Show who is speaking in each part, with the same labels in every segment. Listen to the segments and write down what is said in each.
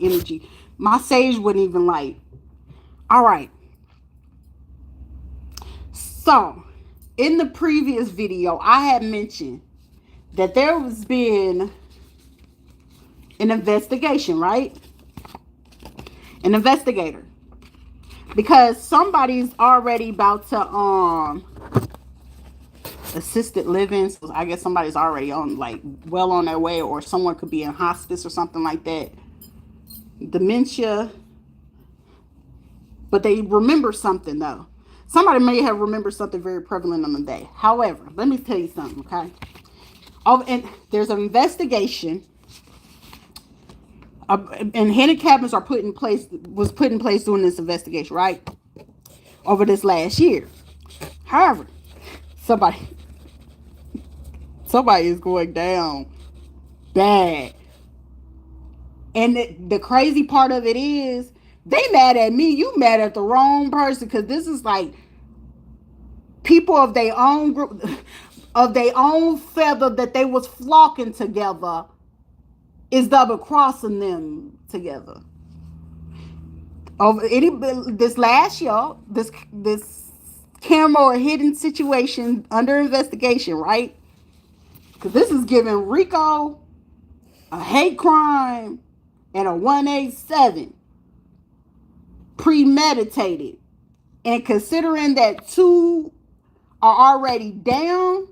Speaker 1: energy. My sage wouldn't even light. All right. So, in the previous video, I had mentioned that there was been an investigation, right? An investigator. Because somebody's already about to assisted living. So I guess somebody's already on, like, well on their way, or someone could be in hospice or something like that. Dementia. But they remember something though. Somebody may have remembered something very prevalent on the day. However, let me tell you something, okay? Oh, and there's an investigation, and hidden cabinets are put in place. Was put in place during this investigation, right? Over this last year. However, somebody somebody is going down bad, and the crazy part of it is they mad at me. You mad at the wrong person, because this is like people of their own group, of their own feather that they was flocking together, is double crossing them together. Over any this last year, this camera or hidden situation under investigation, right? Because this is giving Rico a hate crime and a 187 premeditated, and considering that two are already down,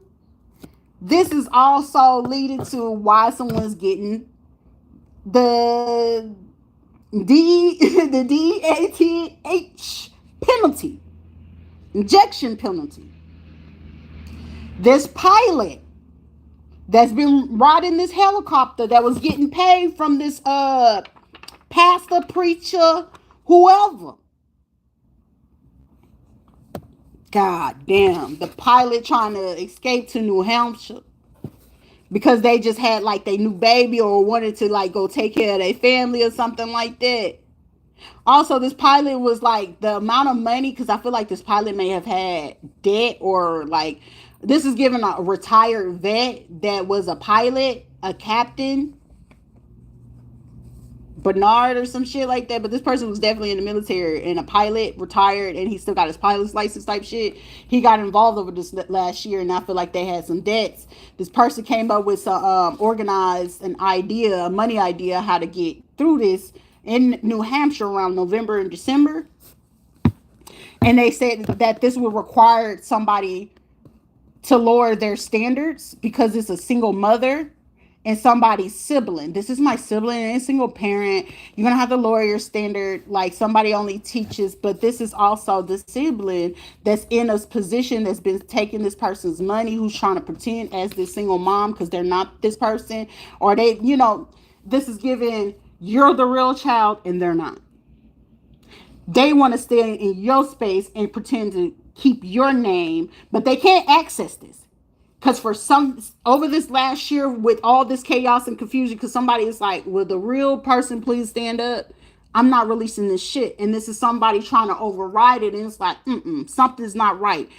Speaker 1: this is also leading to why someone's getting the the DATH penalty, injection penalty. This pilot that's been riding this helicopter that was getting paid from this pastor, preacher, whoever. God damn, the pilot trying to escape to New Hampshire because they just had like their new baby, or wanted to like go take care of their family or something like that. Also, this pilot was like, the amount of money, because I feel like this pilot may have had debt, or like, this is given a retired vet that was a pilot, a captain, Bernard or some shit like that. But this person was definitely in the military and a pilot, retired, and he still got his pilot's license type shit. He got involved over this last year, and I feel like they had some debts. This person came up with some organized an idea, a money idea, how to get through this in New Hampshire around November and December. And they said that this would require somebody to lower their standards because it's a single mother and somebody's sibling. This is my sibling and a single parent. You're going to have to lower your standard. Like, somebody only teaches, but this is also the sibling that's in a position that's been taking this person's money, who's trying to pretend as this single mom because they're not this person. Or they, this is given, you're the real child and they're not. They want to stay in your space and pretend to keep your name, but they can't access this. Because for some, over this last year with all this chaos and confusion, because somebody is like, will the real person please stand up? I'm not releasing this shit. And this is somebody trying to override it. And it's like, something's not right.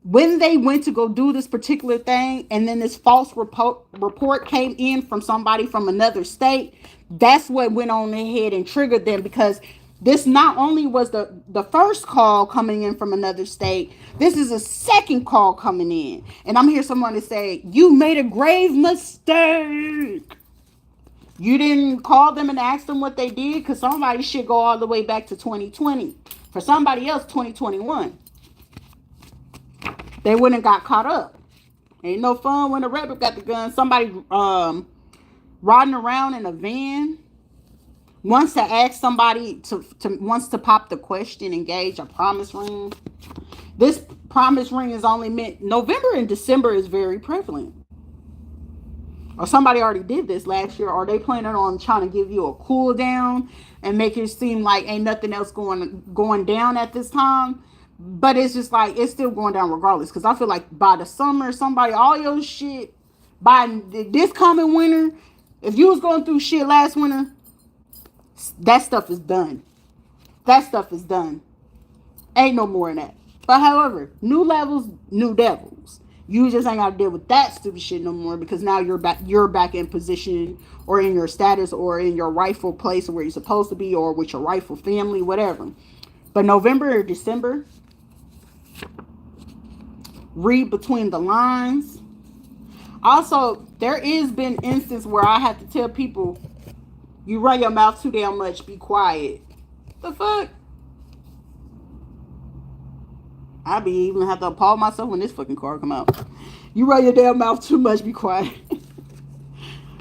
Speaker 1: When they went to go do this particular thing, and then this false report came in from somebody from another state, that's what went on ahead and triggered them, because this not only was the first call coming in from another state, this is a second call coming in. And I'm hearing someone to say, you made a grave mistake. You didn't call them and ask them what they did, because somebody should go all the way back to 2020. For somebody else, 2021. They wouldn't have got caught up. Ain't no fun when a rebel got the gun. Somebody riding around in a van wants to ask somebody to wants to pop the question, engage a promise ring. This promise ring is only meant, November and December is very prevalent. Or somebody already did this last year, or they planning on trying to give you a cool down and make it seem like ain't nothing else going down at this time. But it's just like, it's still going down regardless. Because I feel like by the summer, somebody, all your shit, by this coming winter, if you was going through shit last winter, that stuff is done. That stuff is done. Ain't no more of that. But however, new levels, new devils. You just ain't got to deal with that stupid shit no more because now you're back in position or in your status or in your rightful place where you're supposed to be or with your rightful family, whatever. But November or December, read between the lines. Also, there is been instances where I have to tell people, you run your mouth too damn much, be quiet. The fuck? I be even have to appall myself when this fucking card come out. You run your damn mouth too much, be quiet.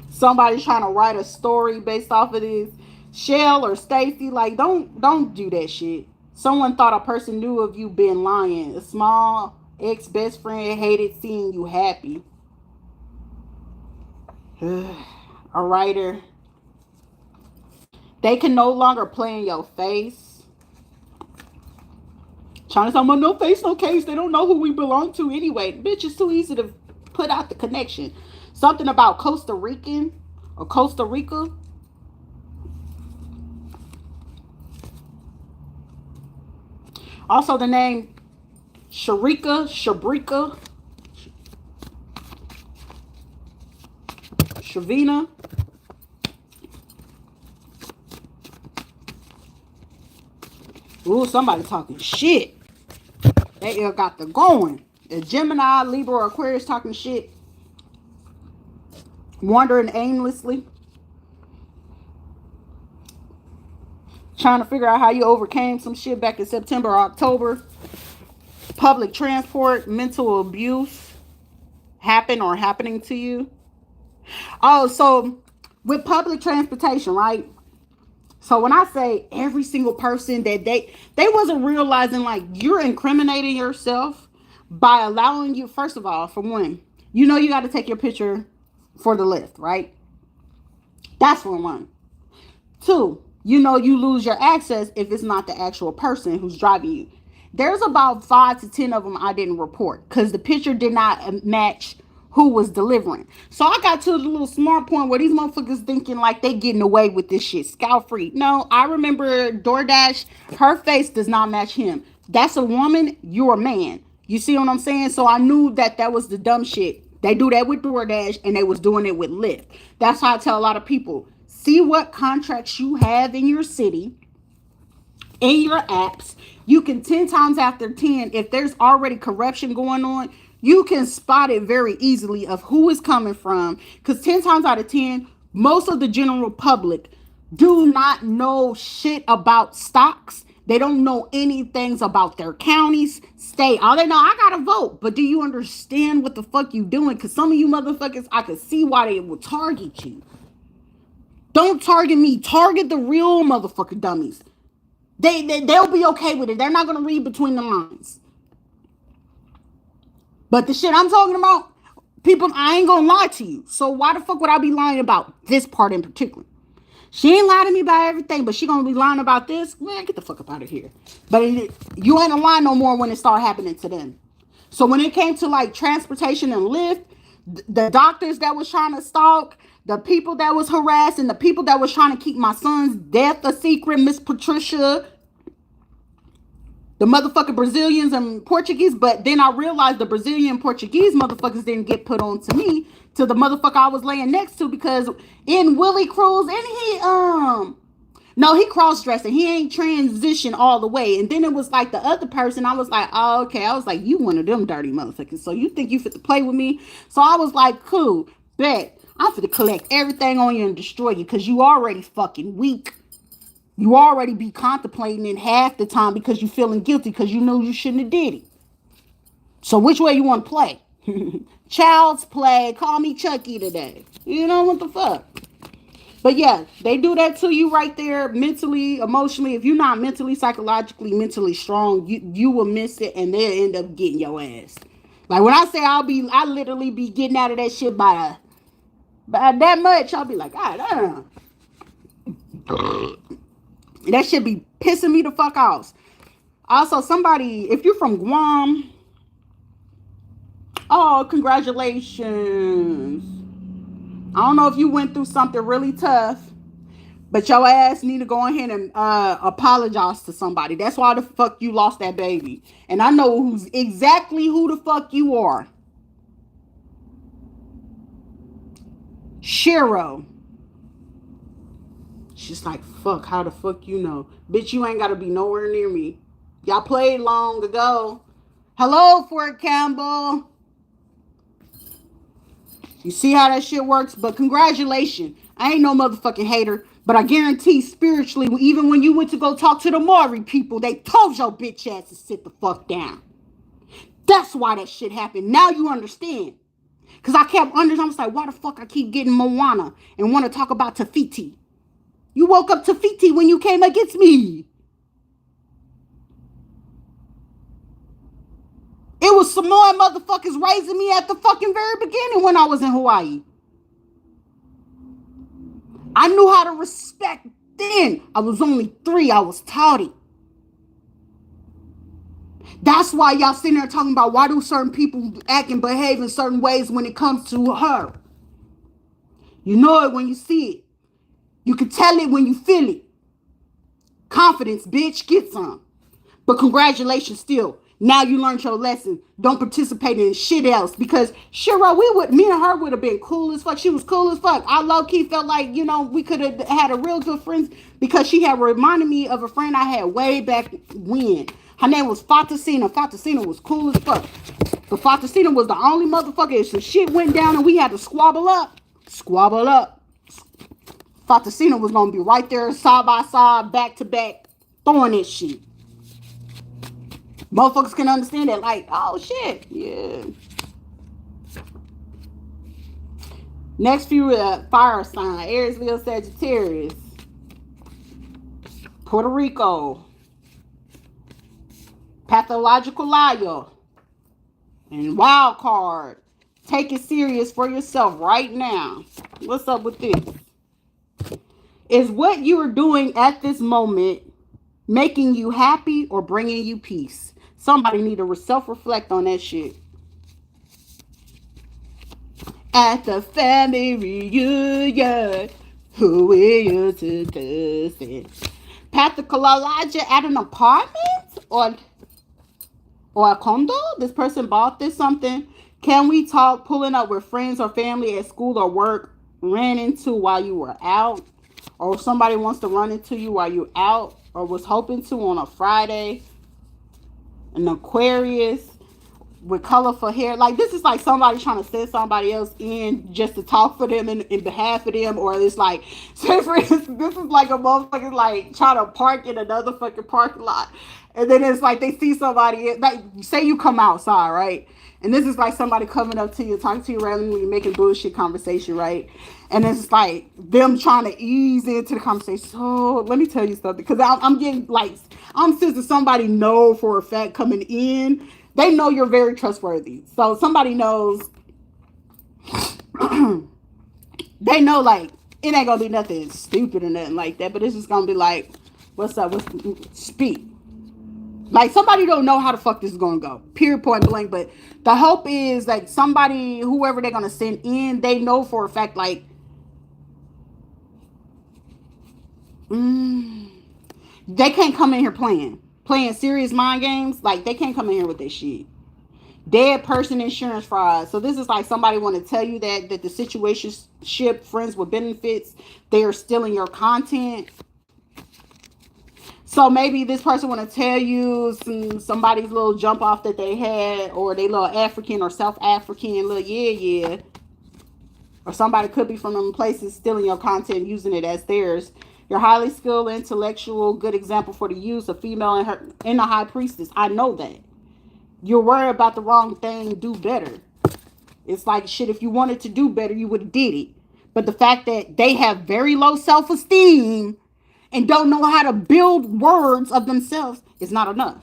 Speaker 1: Somebody's trying to write a story based off of this. Shell or Stacy, like don't do that shit. Someone thought a person knew of you been lying. A small ex-best friend hated seeing you happy. A writer. They can no longer play in your face. Trying to talk about no face, no case. They don't know who we belong to anyway. Bitch, it's too easy to put out the connection. Something about Costa Rican or Costa Rica. Also the name Shabrika, Shavina. Ooh, somebody talking shit. They got the going. A Gemini, Libra, or Aquarius talking shit. Wandering aimlessly. Trying to figure out how you overcame some shit back in September or October. Public transport, mental abuse happen or happening to you. Oh, so with public transportation, right? So when I say every single person that they wasn't realizing like you're incriminating yourself by allowing you, first of all, for one, you know you got to take your picture for the lift, right? That's for one. Two, you know you lose your access if it's not the actual person who's driving you. There's about 5 to 10 of them I didn't report because the picture did not match who was delivering. So I got to the little smart point where these motherfuckers thinking like they getting away with this shit scot free. No, I remember DoorDash, her face does not match him. That's a woman, you're a man. You see what I'm saying? So I knew that was the dumb shit. They do that with DoorDash and they was doing it with Lyft. That's how I tell a lot of people, see what contracts you have in your city, in your apps. You can 10 times after 10, if there's already corruption going on, you can spot it very easily of who is coming from. Because 10 times out of 10, most of the general public do not know shit about stocks. They don't know anything about their counties, state. All they know, I gotta vote. But do you understand what the fuck you doing? Because some of you motherfuckers, I could see why they will target you. Don't target me. Target the real motherfucker dummies. They'll be okay with it. They're not gonna read between the lines. But the shit I'm talking about, people, I ain't gonna lie to you. So why the fuck would I be lying about this part in particular? She ain't lying to me about everything, but she gonna be lying about this? Man, get the fuck up out of here. But you ain't a lie no more when it start happening to them. So when it came to like transportation and Lyft, the doctors that was trying to stalk, the people that was harassing, the people that was trying to keep my son's death a secret, Miss Patricia, the motherfucking Brazilians and Portuguese, but then I realized the Brazilian and Portuguese motherfuckers didn't get put on to me, to the motherfucker I was laying next to, because in Willie Cruz, and he cross-dressing. He ain't transition all the way. And then it was like the other person, I was like, oh, okay. I was like, you one of them dirty motherfuckers. So you think you fit to play with me? So I was like, cool, bet. I'm fit to collect everything on you and destroy you because you already fucking weak. You already be contemplating it half the time because you feeling guilty because you know you shouldn't have did it. So which way you want to play? Child's play. Call me Chucky today. You know what the fuck? But yeah, they do that to you right there, mentally, emotionally. If you're not mentally, psychologically, mentally strong, you will miss it and they'll end up getting your ass. Like when I say I literally be getting out of that shit by that much, I'll be like, God damn. That shit be pissing me the fuck off. Also, somebody, if you're from Guam, oh, congratulations. I don't know if you went through something really tough, but your ass need to go ahead and apologize to somebody. That's why the fuck you lost that baby. And I know exactly who the fuck you are. Shiro. She's like, fuck, how the fuck you know? Bitch, you ain't gotta be nowhere near me. Y'all played long ago. Hello, Fort Campbell. You see how that shit works? But congratulations. I ain't no motherfucking hater. But I guarantee spiritually, even when you went to go talk to the Maury people, they told your bitch ass to sit the fuck down. That's why that shit happened. Now you understand. Because I kept I was like, why the fuck I keep getting Moana and want to talk about Tafiti? You woke up Tafiti when you came against me. It was Samoan motherfuckers raising me at the fucking very beginning when I was in Hawaii. I knew how to respect then. I was only 3. I was taught it. That's why y'all sitting there talking about why do certain people act and behave in certain ways when it comes to her. You know it when you see it. You can tell it when you feel it. Confidence, bitch, get some. But congratulations still. Now you learned your lesson. Don't participate in shit else. Because Shiro, me and her would have been cool as fuck. She was cool as fuck. I low-key felt like, we could have had a real good friend because she had reminded me of a friend I had way back when. Her name was Fatasina. Fatasina was cool as fuck. But Fatasina was the only motherfucker. If some shit went down and we had to squabble up. Fatasina was going to be right there side by side, back to back, throwing this shit. Motherfuckers can understand that, like, oh shit, yeah. Next few fire sign: Aries, Leo, Sagittarius, Puerto Rico, pathological liar, and wild card. Take it serious for yourself right now. What's up with this? Is what you are doing at this moment making you happy or bringing you peace? Somebody need to self-reflect on that shit. At the family reunion, who will you to do it? Pathological at an apartment or a condo? This person bought this something. Can we talk? Pulling up with friends or family at school or work, ran into while you were out, or somebody wants to run into you while you're out, or was hoping to on a Friday. An Aquarius with colorful hair. Like, this is like somebody trying to send somebody else in just to talk for them in behalf of them. Or it's like, say for instance, this is like a motherfucker like trying to park in another fucking parking lot. And then it's like they see somebody, like, say you come outside, right? And this is like somebody coming up to you, talking to you randomly, making bullshit conversation, right? And it's like them trying to ease into the conversation. So let me tell you something, because I'm getting like, I'm sensing somebody know for a fact coming in. They know you're very trustworthy. So somebody knows, they know like, it ain't gonna be nothing stupid or nothing like that, but it's just gonna be like, what's up, speak. Like, somebody don't know how the fuck this is gonna go. Period, point blank. But the hope is like somebody, whoever they're gonna send in, they know for a fact like, they can't come in here playing serious mind games. Like, they can't come in here with this shit. Dead person insurance fraud. So this is like somebody want to tell you that the situationship, friends with benefits, they are stealing your content. So maybe this person want to tell you somebody's little jump off that they had, or they little African or South African little yeah. Or somebody could be from them places stealing your content, using it as theirs. You're highly skilled, intellectual, good example for the use of female in the high priestess. I know that. You're worried about the wrong thing, do better. It's like, shit, if you wanted to do better, you would have did it. But the fact that they have very low self-esteem and don't know how to build words of themselves is not enough.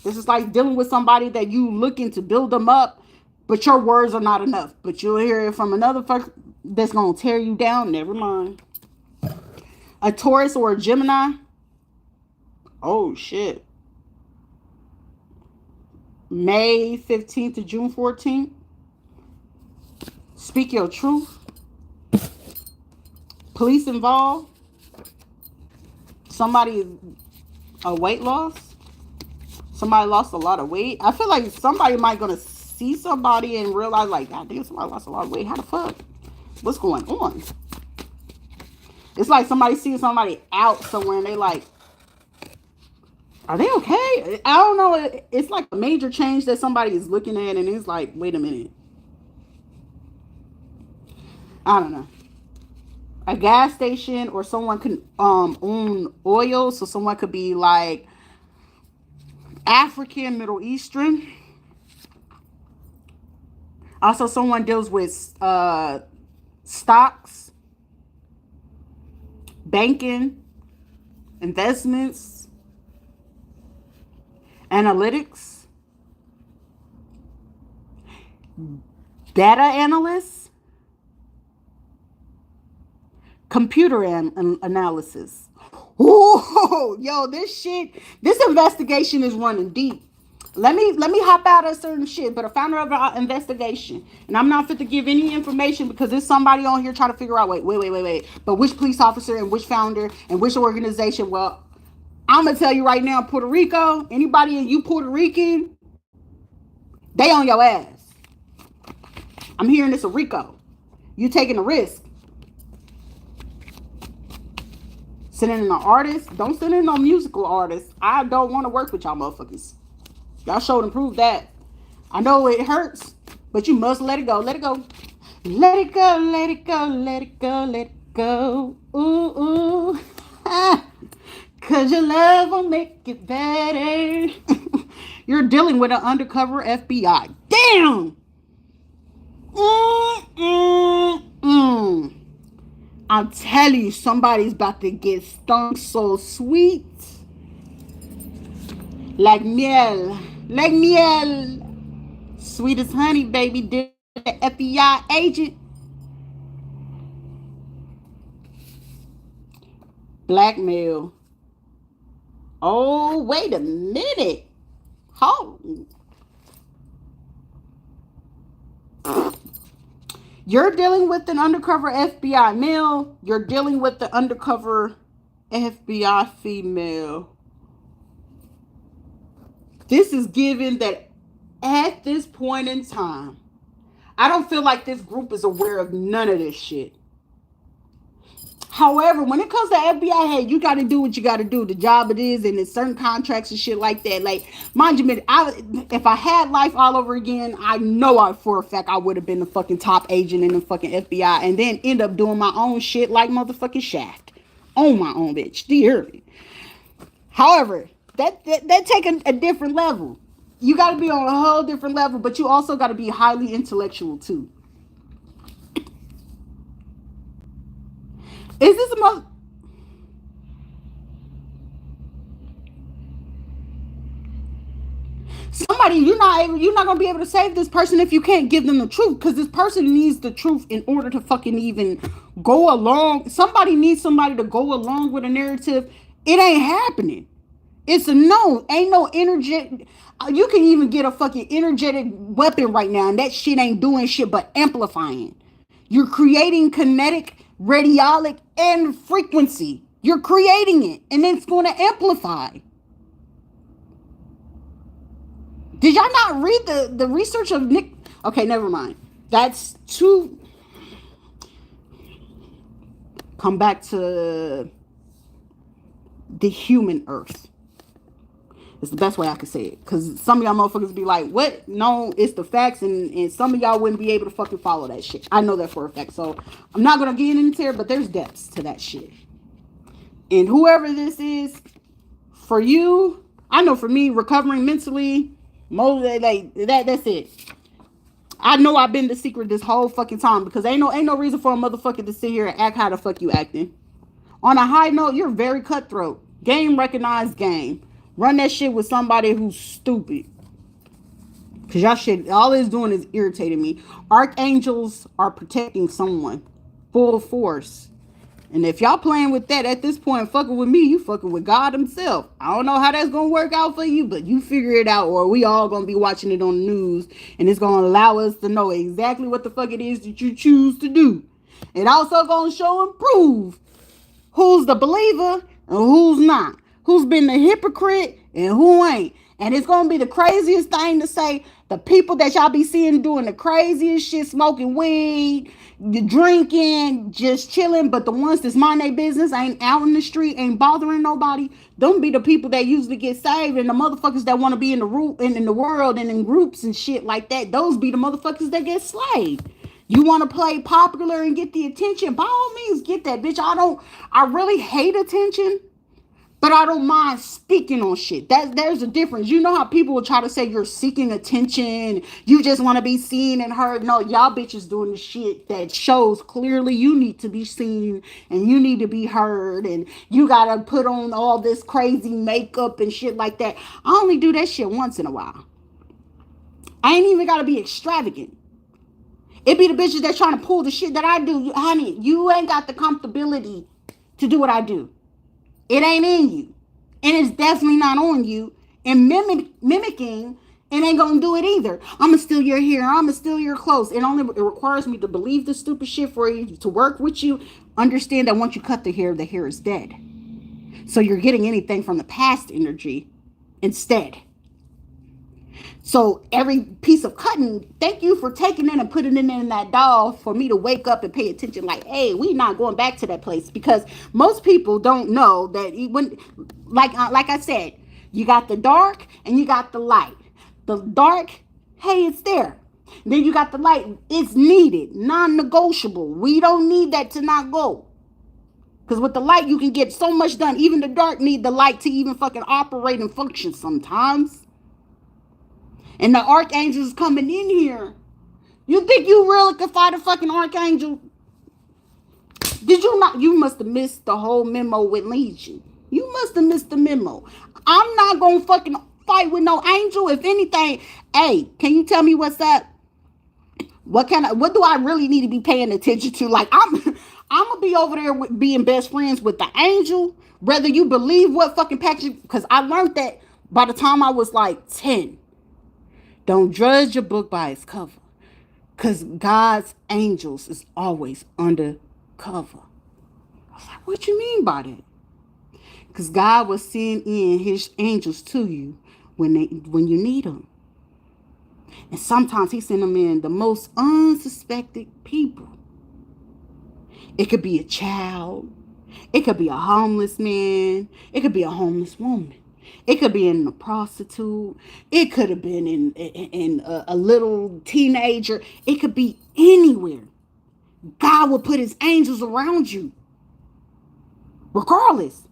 Speaker 1: This is like dealing with somebody that you looking to build them up, but your words are not enough. But you'll hear it from another fuck that's going to tear you down. Never mind. A Taurus or a Gemini. Oh, shit. May 15th to June 14th. Speak your truth. Police involved. Somebody, a weight loss. Somebody lost a lot of weight. I feel like somebody might gonna see somebody and realize like, God damn, somebody lost a lot of weight. How the fuck? What's going on? It's like somebody seeing somebody out somewhere and they like, are they okay? I don't know. It's like a major change that somebody is looking at and it's like, wait a minute. I don't know. A gas station, or someone could own oil, so someone could be like African, Middle Eastern. Also, someone deals with stocks, banking, investments, analytics, data analysts, computer analysis. Ooh, yo, this investigation is running deep. Let me hop out of certain shit, but I found out about investigation, and I'm not fit to give any information because there's somebody on here trying to figure out. Wait. But which police officer and which founder and which organization? Well, I'm gonna tell you right now, Puerto Rico. Anybody in you Puerto Rican, they on your ass. I'm hearing this a Rico. You taking a risk. Sending in an artist. Don't send in no musical artist. I don't want to work with y'all motherfuckers. Y'all showed and proved that. I know it hurts, but you must let it go. Let it go. Let it go. Let it go. Let it go. Let it go. Ooh. Cause your love will make it better. You're dealing with an undercover FBI. Damn. I'm telling you, somebody's about to get stung so sweet. Like miel. Like miel. Sweet as honey, baby. Did the FBI agent. Blackmail. Oh, wait a minute. Hold. You're dealing with an undercover FBI male. You're dealing with the undercover FBI female. This is given that at this point in time, I don't feel like this group is aware of none of this shit. However, when it comes to FBI, hey, you got to do what you got to do. The job it is, and there's certain contracts and shit like that. Like, mind you, if I had life all over again, I know for a fact I would have been the fucking top agent in the fucking FBI, and then end up doing my own shit like motherfucking Shaft on my own, bitch. Do you hear me? However, that take a different level. You got to be on a whole different level, but you also got to be highly intellectual too. Is this a most... Somebody, you're not gonna be able to save this person if you can't give them the truth, because this person needs the truth in order to fucking even go along. Somebody needs somebody to go along with a narrative. It ain't happening. It's a no. Ain't no energetic. You can even get a fucking energetic weapon right now, and that shit ain't doing shit but amplifying. You're creating kinetic, radiolic, and frequency. You're creating it, and it's going to amplify. Did y'all not read the research of Nick? Okay, never mind. That's too... Come back to the human earth. It's the best way I could say it. Because some of y'all motherfuckers be like, what? No, it's the facts. And some of y'all wouldn't be able to fucking follow that shit. I know that for a fact. So I'm not going to get into it, but there's depths to that shit. And whoever this is, for you, I know for me, recovering mentally, like that's it. I know I've been the secret this whole fucking time, because ain't no reason for a motherfucker to sit here and act how the fuck you acting. On a high note, you're very cutthroat. Game recognized game. Run that shit with somebody who's stupid. Because y'all shit, all it's doing is irritating me. Archangels are protecting someone. Full force. And if y'all playing with that at this point, fucking with me, you fucking with God himself. I don't know how that's going to work out for you, but you figure it out, or we all going to be watching it on the news, and it's going to allow us to know exactly what the fuck it is that you choose to do. It also going to show and prove who's the believer and who's not. Who's been the hypocrite and who ain't. And it's going to be the craziest thing to say. The people that y'all be seeing doing the craziest shit, smoking weed, drinking, just chilling, but the ones that's mind their business, ain't out in the street, ain't bothering nobody, them be the people that usually get saved. And the motherfuckers that want to be in the root and in the world and in groups and shit like that, those be the motherfuckers that get slayed. You want to play popular and get the attention? By all means, get that, bitch. I really hate attention. But I don't mind speaking on shit. There's a difference. You know how people will try to say you're seeking attention. You just want to be seen and heard. No, y'all bitches doing the shit that shows clearly you need to be seen and you need to be heard. And you got to put on all this crazy makeup and shit like that. I only do that shit once in a while. I ain't even got to be extravagant. It be the bitches that trying to pull the shit that I do. Honey, you ain't got the comfortability to do what I do. It ain't in you. And it's definitely not on you. And mimicking, it ain't gonna do it either. I'ma steal your hair. I'ma steal your clothes. It requires me to believe the stupid shit for you, to work with you. Understand that once you cut the hair is dead. So you're getting anything from the past energy instead. So every piece of cutting, thank you for taking it and putting it in that doll for me to wake up and pay attention. Like, hey, we not going back to that place, because most people don't know that when, like I said, you got the dark and you got the light. The dark, hey, it's there. Then you got the light. It's needed, non-negotiable. We don't need that to not go. Because with the light, you can get so much done. Even the dark need the light to even fucking operate and function sometimes. And the archangels coming in here. You think you really could fight a fucking archangel? Did you not? You must have missed the whole memo with Legion. You must have missed the memo. I'm not going to fucking fight with no angel. If anything, hey, can you tell me what's up? What do I really need to be paying attention to? Like, I'm going to be over there with being best friends with the angel. Whether you believe what fucking package, because I learned that by the time I was like 10. Don't judge a book by its cover. Because God's angels is always undercover. I was like, what you mean by that? Because God will send in his angels to you when you need them. And sometimes he send them in the most unsuspected people. It could be a child. It could be a homeless man. It could be a homeless woman. It could be in a prostitute. It could have been in a little teenager. It could be anywhere. God will put his angels around you. Regardless.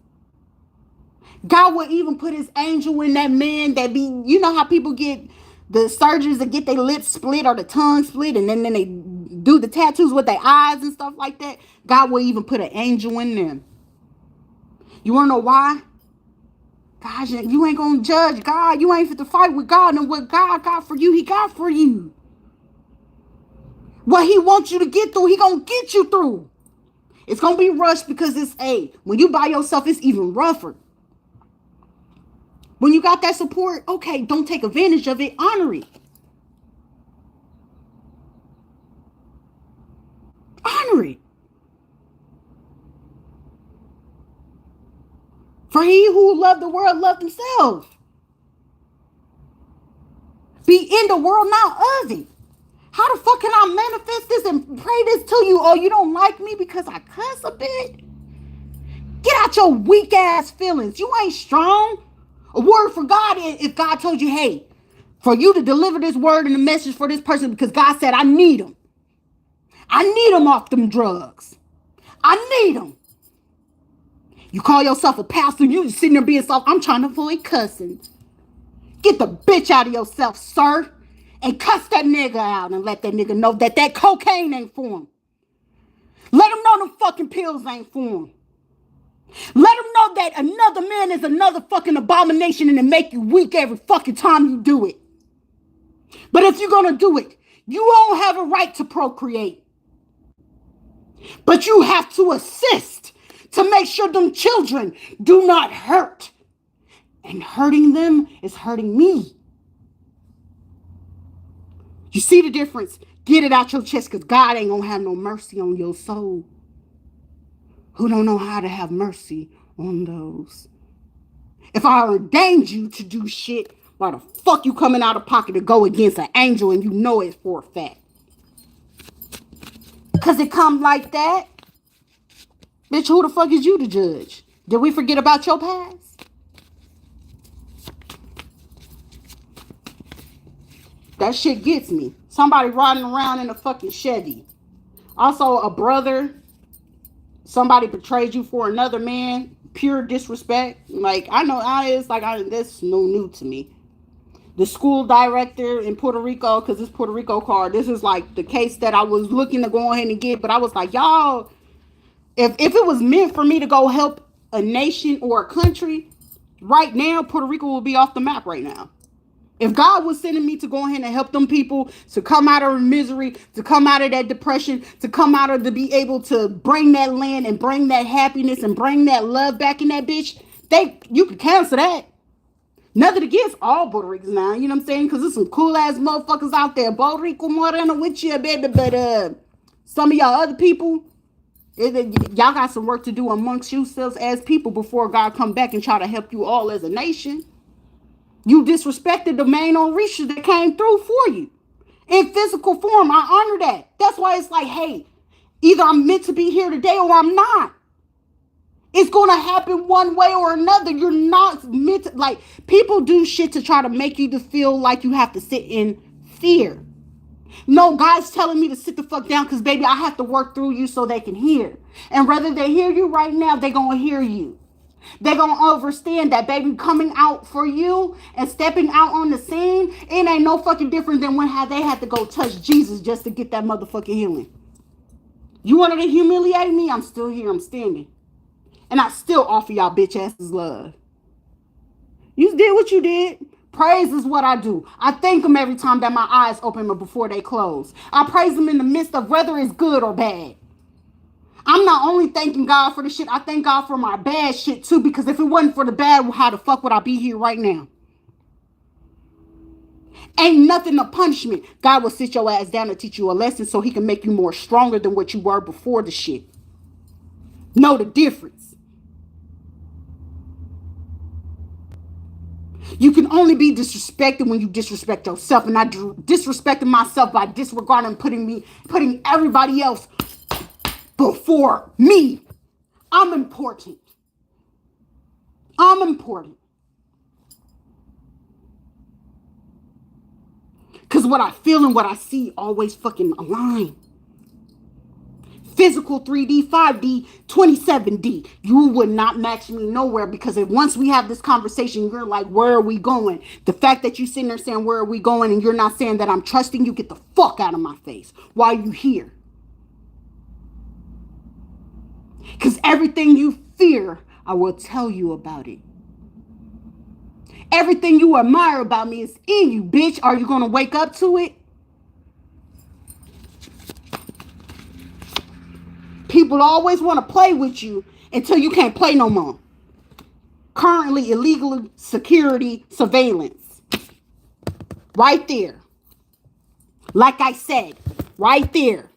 Speaker 1: God will even put his angel in that man that be, you know how people get the surgeons that get their lips split or the tongue split, and then they do the tattoos with their eyes and stuff like that. God will even put an angel in them. You want to know why? God, you ain't going to judge God. You ain't fit to fight with God. And what God got for you, he got for you. What he wants you to get through, he going to get you through. It's going to be rushed because it's, when you by yourself, it's even rougher. When you got that support, okay, don't take advantage of it. Honor it. Honor it. For he who loved the world loved himself. Be in the world, not of it. How the fuck can I manifest this and pray this to you? Oh, you don't like me because I cuss a bit? Get out your weak ass feelings. You ain't strong. A word for God, if God told you, hey, for you to deliver this word and the message for this person, because God said, I need them. I need them off them drugs. I need them. You call yourself a pastor, you just sitting there being soft. I'm trying to avoid cussing. Get the bitch out of yourself, sir. And cuss that nigga out and let that nigga know that cocaine ain't for him. Let him know them fucking pills ain't for him. Let him know that another man is another fucking abomination and it make you weak every fucking time you do it. But if you're going to do it, you don't have a right to procreate. But you have to assist to make sure them children do not hurt. And hurting them is hurting me. You see the difference? Get it out your chest, because God ain't going to have no mercy on your soul who don't know how to have mercy on those. If I ordained you to do shit, Why the fuck you coming out of pocket to go against an angel and you know it for a fact? Because it come like that. Bitch, who the fuck is you to judge? Did we forget about your past? That shit gets me. Somebody riding around in a fucking Chevy. Also, a brother. Somebody betrayed you for another man. Pure disrespect. Like, I know, this no new to me. The school director in Puerto Rico, because it's Puerto Rico card. This is like the case that I was looking to go ahead and get. But I was like, y'all, if it was meant for me to go help a nation or a country, right now, Puerto Rico will be off the map right now. If God was sending me to go ahead and help them people to come out of misery, to come out of that depression, to come out of, to be able to bring that land and bring that happiness and bring that love back in that bitch, you could cancel that. Nothing against all Puerto Ricans now, you know what I'm saying? Because there's some cool ass motherfuckers out there. Puerto Rico Morena with you, baby. But some of y'all other people, y'all got some work to do amongst yourselves as people before God come back and try to help you all as a nation. You disrespected the main Orisha that came through for you. In physical form, I honor that. That's why it's like, hey, either I'm meant to be here today or I'm not. It's going to happen one way or another. You're not meant to, like, people do shit to try to make you to feel like you have to sit in fear. No, God's telling me to sit the fuck down because, baby, I have to work through you so they can hear. And whether they hear you right now, they're going to hear you. They're going to understand that, baby, coming out for you and stepping out on the scene, it ain't no fucking different than when they had to go touch Jesus just to get that motherfucking healing. You wanted to humiliate me? I'm still here. I'm standing. And I still offer y'all bitch asses love. You did what you did. Praise is what I do. I thank him every time that my eyes open before they close. I praise him in the midst of whether it's good or bad. I'm not only thanking God for the shit, I thank God for my bad shit too, because if it wasn't for the bad, how the fuck would I be here right now? Ain't nothing a punishment. God will sit your ass down and teach you a lesson so he can make you more stronger than what you were before the shit. Know the difference. You can only be disrespected when you disrespect yourself, and I disrespected myself by disregarding putting everybody else before me. I'm important. I'm important. Because what I feel and what I see always fucking align. Physical 3D, 5D, 27D. You would not match me nowhere, because if once we have this conversation, you're like, where are we going? The fact that you sitting there saying, where are we going? And you're not saying that I'm trusting you, get the fuck out of my face. Why are you here? Because everything you fear, I will tell you about it. Everything you admire about me is in you, bitch. Are you going to wake up to it? People always want to play with you until you can't play no more. Currently, illegal security surveillance. Right there. Like I said, right there.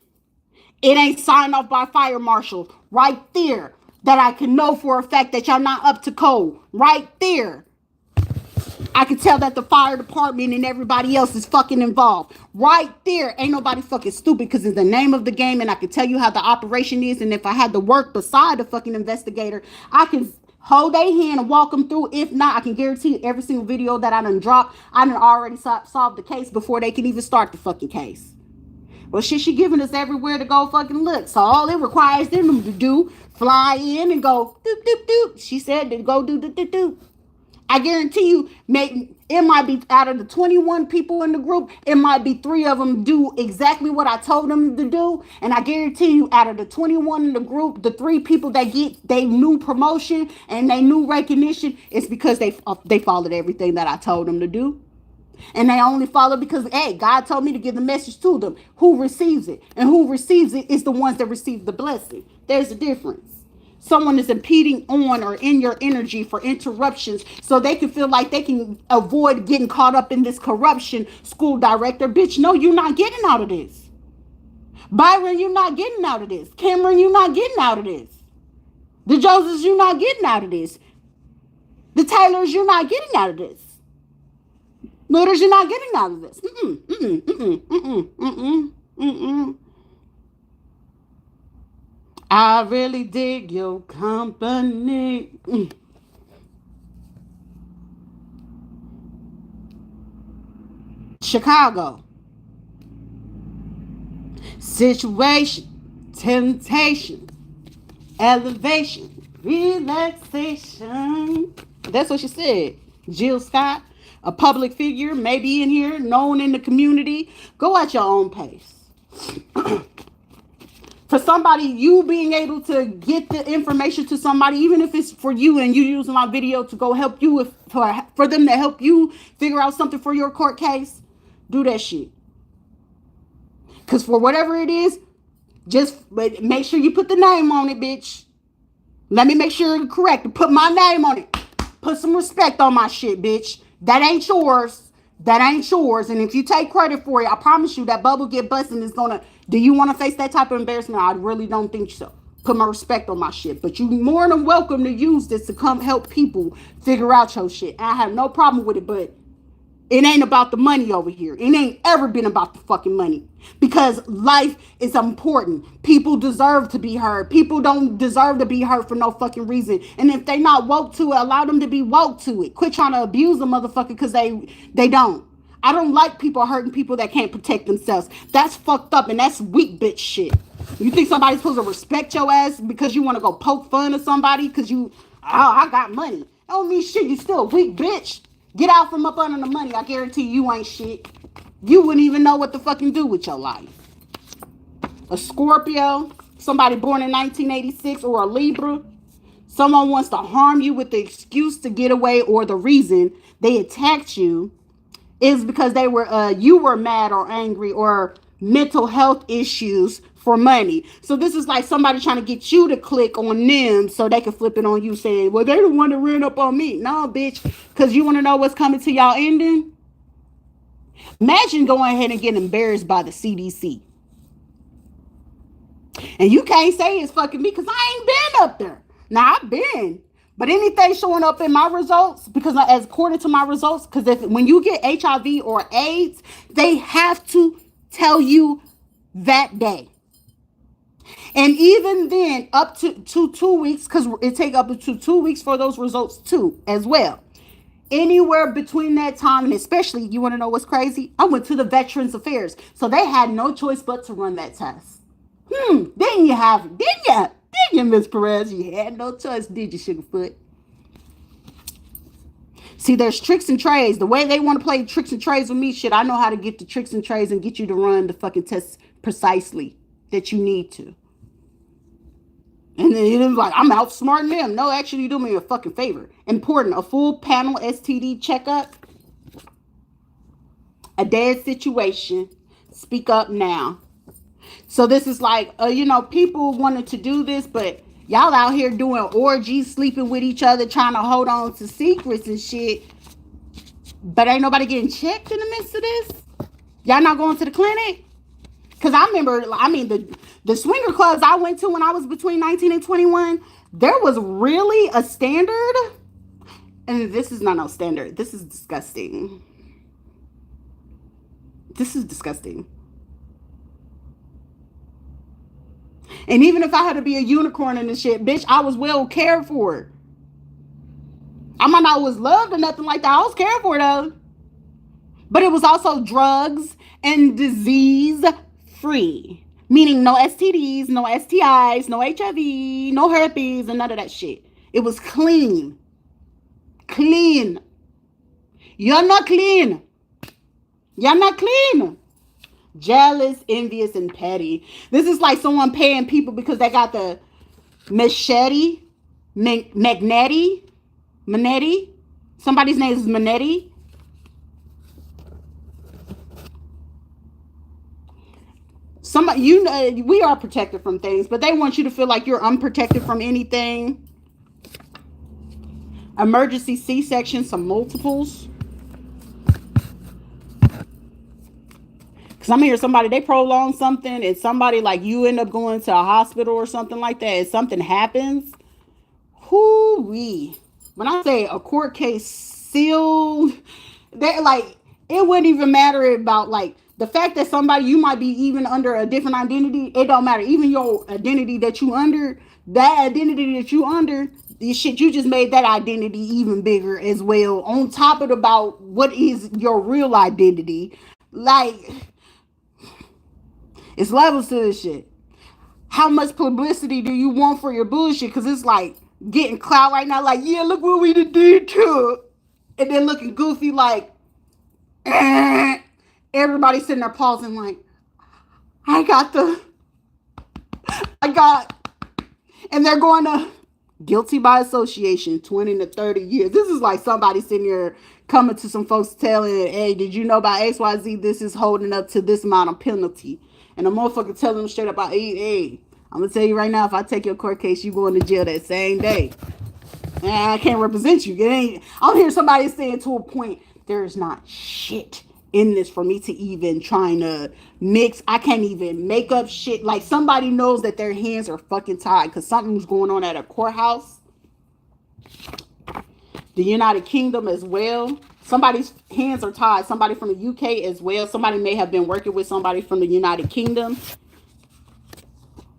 Speaker 1: It ain't signed off by fire marshals. Right there. That I can know for a fact that y'all not up to code. Right there. I can tell that the fire department and everybody else is fucking involved. Right there. Ain't nobody fucking stupid, because it's the name of the game, and I can tell you how the operation is. And if I had to work beside the fucking investigator, I can hold their hand and walk them through. If not, I can guarantee you every single video that I done dropped, I done already solved the case before they can even start the fucking case. Well, shit, she giving us everywhere to go fucking look. So all it requires them to do, fly in and go, doop, doop, doop. She said to go do, doop, doop, doop. I guarantee you, it might be out of the 21 people in the group, it might be 3 of them do exactly what I told them to do. And I guarantee you, out of the 21 in the group, the 3 people that get they new promotion and they new recognition, it's because they followed everything that I told them to do. And they only follow because, hey, God told me to give the message to them. Who receives it? And who receives it is the ones that receive the blessing. There's a difference. Someone is impeding on or in your energy for interruptions so they can feel like they can avoid getting caught up in this corruption. School director, bitch, no, you're not getting out of this. Byron, you're not getting out of this. Cameron, you're not getting out of this. The Josephs, you're not getting out of this. The Taylors, you're not getting out of this. Lotus, you're not getting out of this. I really dig your company. Chicago. Situation, temptation, elevation, relaxation. That's what she said. Jill Scott, a public figure, maybe in here, known in the community. Go at your own pace. For somebody, you being able to get the information to somebody, even if it's for you and you using my video to go help you with, for them to help you figure out something for your court case, do that shit. Because for whatever it is, just make sure you put the name on it, bitch. Let me make sure it's correct. Put my name on it. Put some respect on my shit, bitch. That ain't yours. That ain't yours. And if you take credit for it, I promise you that bubble get busting is gonna. Do you want to face that type of embarrassment? I really don't think so. Put my respect on my shit. But you more than welcome to use this to come help people figure out your shit. I have no problem with it, but it ain't about the money over here. It ain't ever been about the fucking money. Because life is important. People deserve to be heard. People don't deserve to be heard for no fucking reason. And if they not woke to it, allow them to be woke to it. Quit trying to abuse the motherfucker because they don't. I don't like people hurting people that can't protect themselves. That's fucked up and that's weak bitch shit. You think somebody's supposed to respect your ass because you want to go poke fun of somebody because I got money. That don't mean shit. You still a weak bitch. Get out from up under the money. I guarantee you ain't shit. You wouldn't even know what to fucking do with your life. A Scorpio, somebody born in 1986, or a Libra, someone wants to harm you with the excuse to get away, or the reason they attacked you is because you were mad or angry or mental health issues for money. So this is like somebody trying to get you to click on them so they can flip it on you saying, well, they the one that ran up on me. No, bitch, because you want to know what's coming to y'all ending? Imagine going ahead and getting embarrassed by the CDC. And you can't say it's fucking me because I ain't been up there. Now, I've been. But anything showing up in my results, because as according to my results, because when you get HIV or AIDS, they have to tell you that day. And even then, up to 2 weeks, because it take up to 2 weeks for those results too, as well. Anywhere between that time, and especially, you want to know what's crazy? I went to the Veterans Affairs, so they had no choice but to run that test. Didn't you have it? Didn't you? Didn't you, Miss Perez? You had no choice, did you, Sugarfoot? See, there's tricks and trades. The way they want to play tricks and trades with me, shit, I know how to get the tricks and trades and get you to run the fucking test precisely that you need to. And then it was like, I'm outsmarting them. No, actually, do me a fucking favor. Important, a full panel STD checkup. A dead situation. Speak up now. So this is like, people wanted to do this, but y'all out here doing orgies, sleeping with each other, trying to hold on to secrets and shit. But ain't nobody getting checked in the midst of this? Y'all not going to the clinic? Because I remember, the swinger clubs I went to when I was between 19 and 21, there was really a standard. And this is not no standard. This is disgusting. This is disgusting. And even if I had to be a unicorn in this shit, bitch, I was well cared for. I might not was loved or nothing like that. I was cared for though. But it was also drugs and disease free. Meaning no STDs, no STIs, no HIV, no herpes, and none of that shit. It was clean. Clean. You're not clean. You're not clean. Jealous, envious, and petty. This is like someone paying people because they got the Manetti. Somebody's name is Manetti. We are protected from things, but they want you to feel like you're unprotected from anything. Emergency C-section, some multiples. Because I'm hearing somebody, they prolong something, and somebody like you end up going to a hospital or something like that, and something happens. Hoo-wee. When I say a court case sealed, they're like, it wouldn't even matter about like the fact that somebody you might be even under a different identity. It don't matter. Even your identity that you under, that identity that you under, this shit you just made that identity even bigger as well. On top of about what is your real identity, like it's levels to this shit. How much publicity do you want for your bullshit? Because it's like getting clout right now. Like, yeah, look what we did to it. And then looking goofy like, everybody sitting there pausing like, I got the, I got, and they're going to guilty by association, 20 to 30 years. This is like somebody sitting here coming to some folks telling, hey, did you know about XYZ? This is holding up to this amount of penalty. And the motherfucker telling them straight up, hey, I'm going to tell you right now, if I take your court case, you going to jail that same day. And I can't represent you. I'm hearing somebody saying to a point, there's not shit in this for me to even trying to mix. I can't even make up shit. Like somebody knows that their hands are fucking tied because something's going on at a courthouse. The United Kingdom as well. Somebody's hands are tied. Somebody from the UK as well. Somebody may have been working with somebody from the United Kingdom.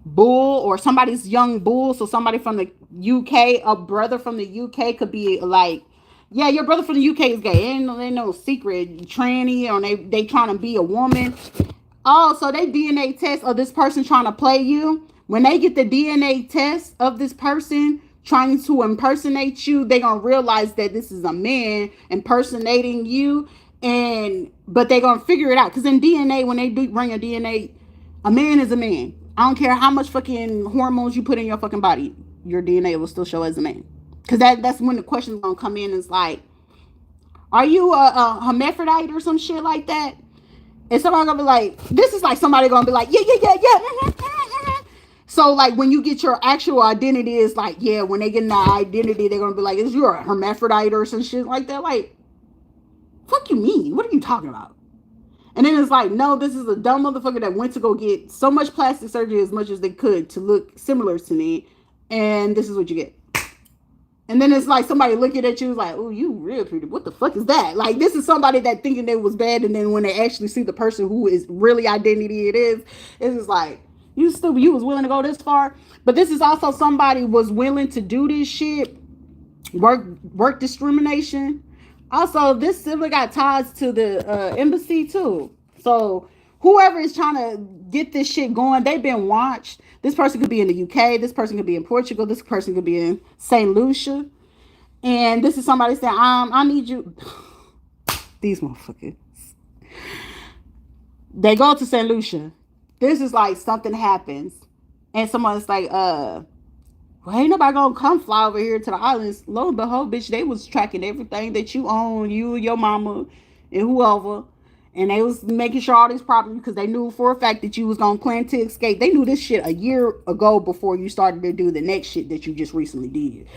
Speaker 1: Bull or somebody's young bull. So somebody from the UK, a brother from the UK could be like, yeah, your brother from the UK is gay. Ain't no secret tranny or they trying to be a woman. Oh, so they DNA test of this person trying to play you. When they get the DNA test of this person trying to impersonate you, they gonna realize that this is a man impersonating you. But they gonna figure it out. Because in DNA, when they do bring a DNA, a man is a man. I don't care how much fucking hormones you put in your fucking body, your DNA will still show as a man. Because that's when the question's gonna come in. It's like, are you a hermaphrodite or some shit like that? And somebody gonna be like, this is like somebody gonna be like, yeah. So like when you get your actual identity, it's like, yeah, when they get in the identity, they're gonna be like, is you a hermaphrodite or some shit like that? Like, fuck you mean? What are you talking about? And then it's like, no, this is a dumb motherfucker that went to go get so much plastic surgery as much as they could to look similar to me. And this is what you get. And then it's like somebody looking at you like, oh, you real pretty. What the fuck is that? Like, this is somebody that thinking they was bad. And then when they actually see the person who is really identity it is, it's just like, you was willing to go this far. But this is also somebody was willing to do this shit. Work discrimination. Also, this sibling got ties to the embassy too. So whoever is trying to get this shit going, they've been watched. This person could be in the UK. This person could be in Portugal. This person could be in St. Lucia. And this is somebody saying, I need you. These motherfuckers. They go to St. Lucia. This is like something happens. And someone's like, well, ain't nobody gonna come fly over here to the islands. Lo and behold, bitch, they was tracking everything that you own, you, your mama, and whoever. And they was making sure all these property because they knew for a fact that you was gonna plan to escape. They knew this shit a year ago before you started to do the next shit that you just recently did.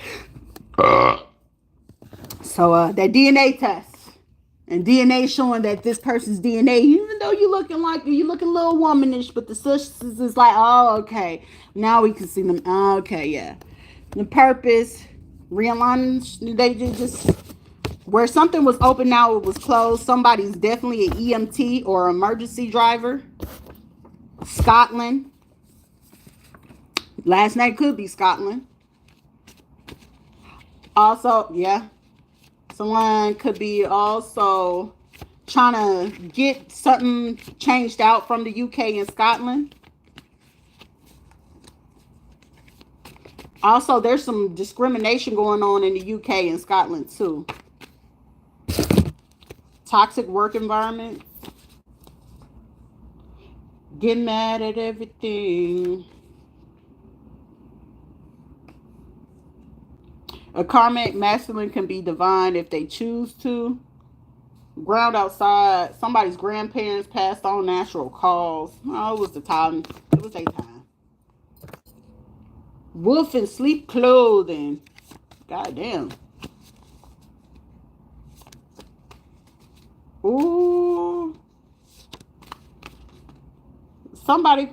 Speaker 1: So that DNA test. And DNA showing that this person's DNA, even though you looking a little womanish, but the sisters is like, oh, okay. Now we can see them. Oh, okay, yeah. The purpose, realigning, they just, where something was open, now it was closed. Somebody's definitely an EMT or emergency driver. Scotland. Last name could be Scotland. Also, yeah. Someone could be also trying to get something changed out from the UK and Scotland. Also, there's some discrimination going on in the UK and Scotland too. Toxic work environment. Get mad at everything. A karmic masculine can be divine if they choose to. Ground outside. Somebody's grandparents passed on natural cause. Oh, it was the time. It was their time. Wolf in sleep clothing. Goddamn. Ooh. Somebody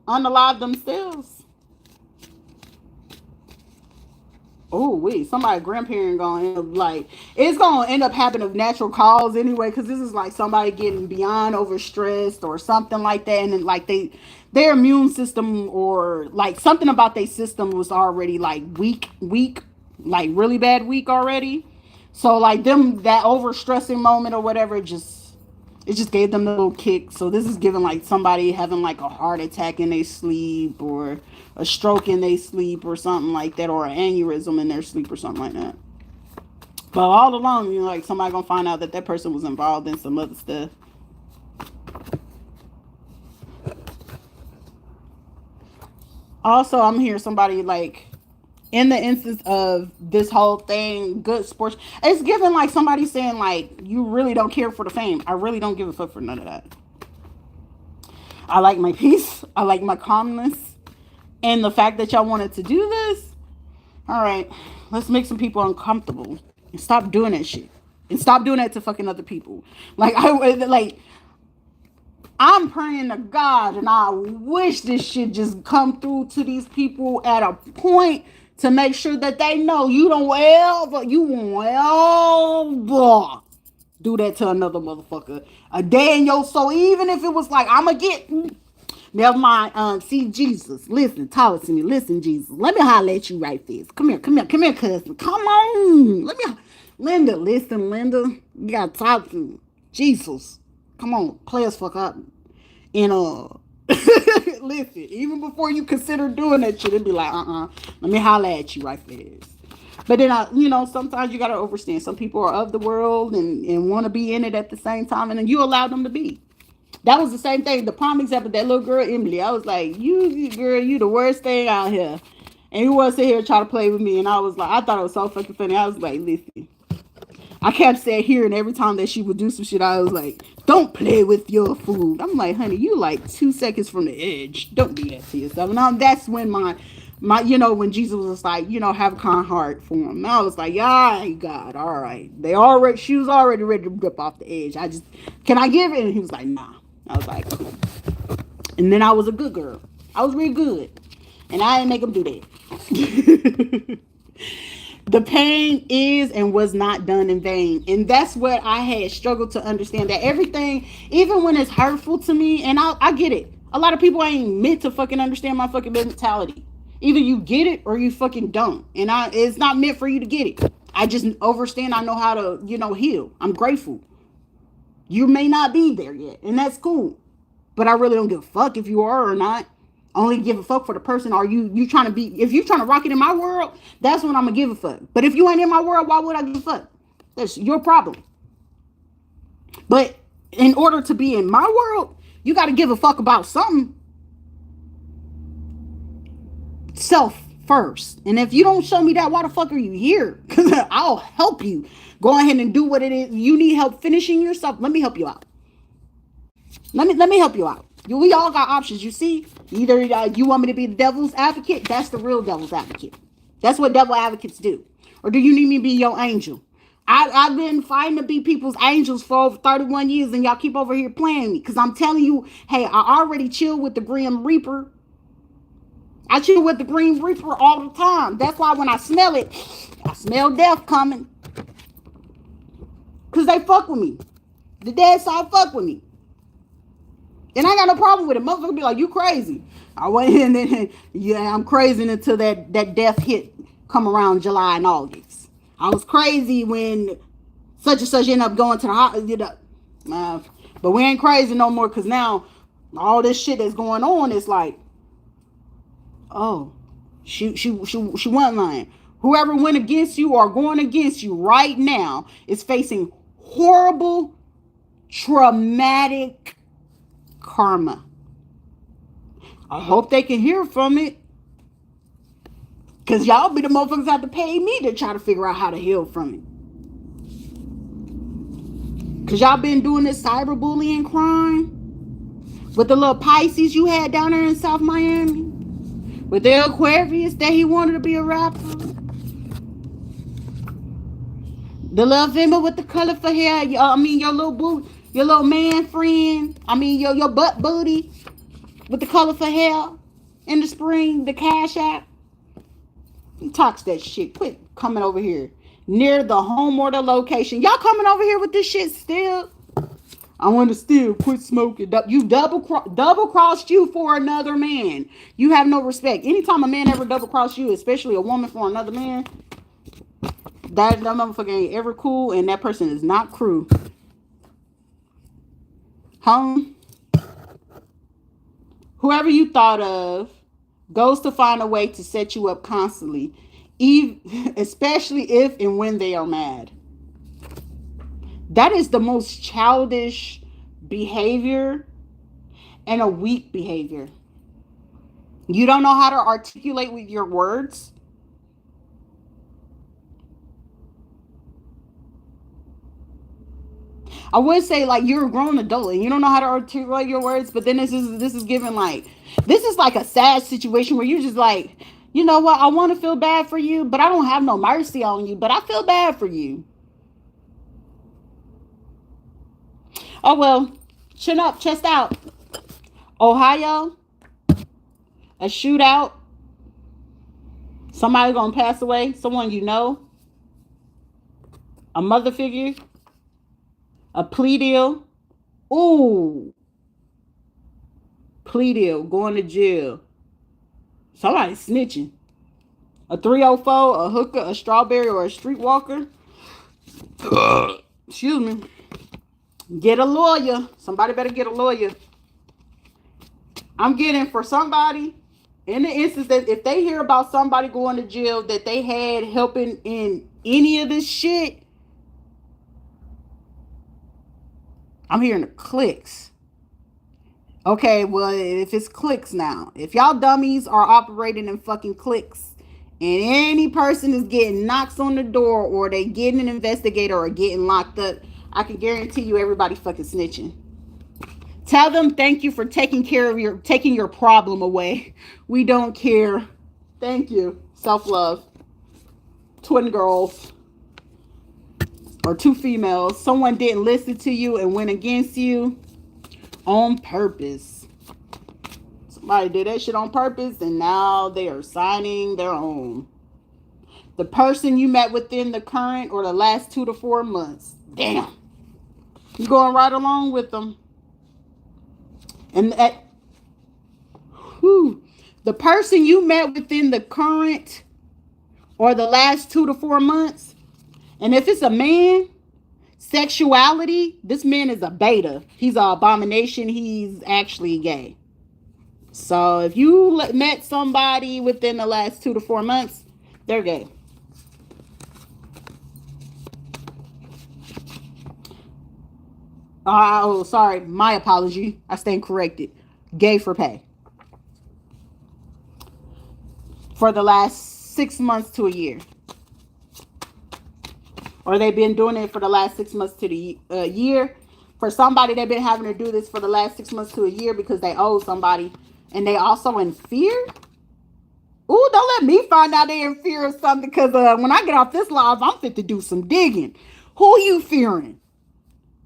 Speaker 1: unalive themselves. Oh wait, somebody grandparent gonna end up like it's gonna end up happening of natural cause anyway, because this is like somebody getting beyond overstressed or something like that, and then like their immune system or like something about their system was already like weak, like really bad weak already. So like them that overstressing moment or whatever, it just gave them the little kick. So this is giving like somebody having like a heart attack in their sleep or a stroke in their sleep or something like that, or an aneurysm in their sleep or something like that. But all along, you know, like somebody gonna find out that that person was involved in some other stuff. Also, I'm hearing somebody like in the instance of this whole thing, good sports. It's given like somebody saying like, you really don't care for the fame. I really don't give a fuck for none of that. I like my peace. I like my calmness. And the fact that y'all wanted to do this, all right, let's make some people uncomfortable and stop doing that shit. And stop doing that to fucking other people. I'm praying to God and I wish this shit just come through to these people at a point to make sure that they know you won't ever do that to another motherfucker a day in your soul. Even if it was like, I'ma get, never mind, see Jesus, listen, talk to me, listen, Jesus, let me holler at you right fast. Come here, cousin, come on, Linda, listen, Linda, you gotta talk to me. Jesus, come on, play us fuck up. And listen, even before you consider doing that shit, it'd be like, let me holler at you right fast. But then sometimes you gotta understand. Some people are of the world and want to be in it at the same time, and then you allow them to be. That was the same thing. The prime example, that little girl Emily. I was like, you girl, you the worst thing out here. And you want to sit here and try to play with me, and I was like, I thought it was so fucking funny. I was like, listen. I kept saying here, and every time that she would do some shit, I was like, don't play with your food. I'm like, honey, you like 2 seconds from the edge. Don't do that to yourself. Now that's when my when Jesus was like, have a kind heart for him. And I was like, yeah, God, all right. She was already ready to rip off the edge. Can I give it? And he was like, nah. I was like, cool. And then I was a good girl. I was real good. And I didn't make him do that. The pain is and was not done in vain. And that's what I had struggled to understand. That everything, even when it's hurtful to me, and I get it. A lot of people ain't meant to fucking understand my fucking mentality. Either you get it or you fucking don't. And it's not meant for you to get it. I just understand. I know how to, heal. I'm grateful. You may not be there yet. And that's cool. But I really don't give a fuck if you are or not. Only give a fuck for the person. Are you trying to be, if you trying to rock it in my world, that's when I'm gonna give a fuck. But if you ain't in my world, why would I give a fuck? That's your problem. But in order to be in my world, you got to give a fuck about something. Self first. And if you don't show me that, why the fuck are you here? Because I'll help you. Go ahead and do what it is. You need help finishing yourself. Let me help you out. Let me help you out. We all got options, you see. Either you want me to be the devil's advocate. That's the real devil's advocate. That's what devil advocates do. Or do you need me to be your angel? I've been fighting to be people's angels for over 31 years, and y'all keep over here playing me. Because I'm telling you, hey, I already chill with the Grim Reaper. I chill with the Green Reaper all the time. That's why when I smell it, I smell death coming. Because they fuck with me. The dead side fuck with me. And I got no problem with it. Motherfucker be like, you crazy. I went in and then, yeah, I'm crazy until that death hit come around July and August. I was crazy when such and such ended up going to the hospital. But we ain't crazy no more because now all this shit that's going on is like, oh, she wasn't lying. Whoever went against you or going against you right now is facing horrible, traumatic karma. I hope they can hear from it. Because y'all be the motherfuckers have to pay me to try to figure out how to heal from it. Because y'all been doing this cyberbullying crime with the little Pisces you had down there in South Miami. With the Aquarius that he wanted to be a rapper. The little female with the colorful hair. Your little boo. Your little man friend, your butt booty with the colorful hair in the spring, the Cash App. He talks that shit. Quit coming over here near the home or the location. Y'all coming over here with this shit still? I want to still quit smoking. You double crossed you for another man. You have no respect. Anytime a man ever double crossed you, especially a woman for another man, that motherfucker ain't ever cool, and that person is not crew. Whoever you thought of goes to find a way to set you up constantly, especially if and when they are mad. That is the most childish behavior and a weak behavior. You don't know how to articulate with your words. I would say like you're a grown adult and you don't know how to articulate your words, but then this is given like this is like a sad situation where you're just like, you know what, I want to feel bad for you, but I don't have no mercy on you, but I feel bad for you. Oh well, chin up, chest out. Ohio, a shootout. Somebody gonna pass away, someone you know, a mother figure, a plea deal. Ooh. Plea deal, going to jail. Somebody snitching. A 304, a hooker, a strawberry, or a streetwalker. Excuse me. Get a lawyer. Somebody better get a lawyer. I'm getting for somebody, in the instance that if they hear about somebody going to jail that they had helping in any of this shit, I'm hearing the clicks. Okay, well, if it's clicks now, if y'all dummies are operating in fucking clicks and any person is getting knocks on the door or they getting an investigator or getting locked up, I can guarantee you everybody fucking snitching. Tell them thank you for taking your problem away. We don't care. Thank you. Self-love. Twin girls. Or two females. Someone didn't listen to you and went against you on purpose. Somebody did that shit on purpose and now they are signing their own. The person you met within the current or the last 2 to 4 months. Damn. You going right along with them. And the person you met within the current or the last 2 to 4 months, and if it's a man, sexuality, this man is a beta. He's an abomination. He's actually gay. So if you met somebody within the last 2 to 4 months, they're gay. Oh, sorry. My apology. I stand corrected. Gay for pay. For the last 6 months to a year. Or they've been doing it for the last 6 months to the year. For somebody, they've been having to do this for the last 6 months to a year because they owe somebody. And they also in fear. Ooh, don't let me find out they in fear of something. Because when I get off this live, I'm fit to do some digging. Who you fearing?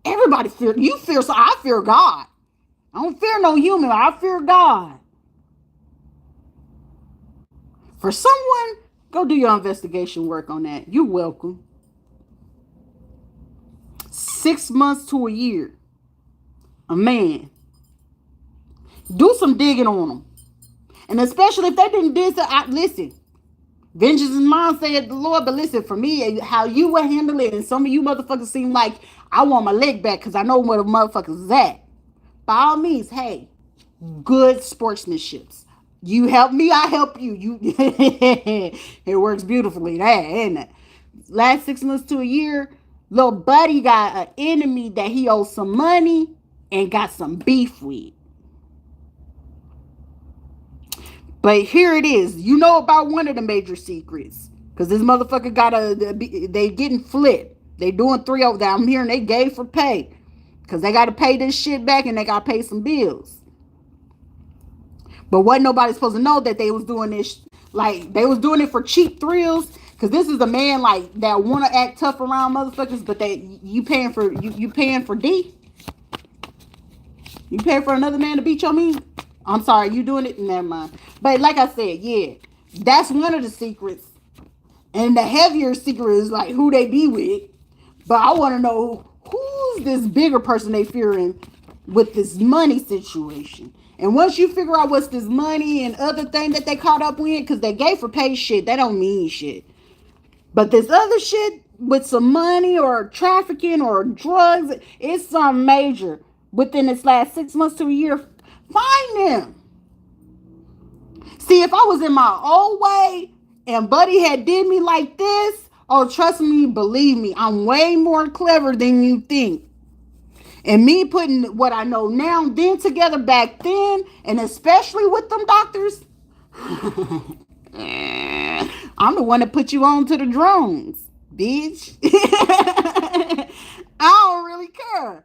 Speaker 1: Everybody fear. You fear, so I fear God. I don't fear no human. I fear God. For someone, go do your investigation work on that. You're welcome. 6 months to a year. A man. Do some digging on them. And especially if they didn't do so, listen. Vengeance is mine, saith the Lord. But listen, for me, how you would handle it, and some of you motherfuckers seem like I want my leg back because I know where the motherfuckers is at. By all means, hey, good sportsmanships. You help me, I help you. It works beautifully, that, isn't it? Last 6 months to a year, little buddy got an enemy that he owes some money and got some beef with. But here it is. You know about one of the major secrets. Because this motherfucker they getting flipped. They doing 3-0. I'm hearing they gave for pay. Because they got to pay this shit back and they got to pay some bills. But wasn't nobody supposed to know that they was doing this. Like, they was doing it for cheap thrills. Because this is a man, like, that want to act tough around motherfuckers. But you paying for D? You paying for another man to beat your meat? I'm sorry, you doing it? Never mind. But like I said, yeah, that's one of the secrets. And the heavier secret is like who they be with. But I want to know who's this bigger person they fearing with this money situation. And once you figure out what's this money and other thing that they caught up with, because they gay for pay shit, that don't mean shit. But this other shit with some money or trafficking or drugs, it's some major within this last 6 months to a year. Find them. See, if I was in my old way and Buddy had did me like this, oh, trust me, believe me, I'm way more clever than you think. And me putting what I know now then together back then, and especially with them doctors, I'm the one that put you on to the drones, bitch. I don't really care.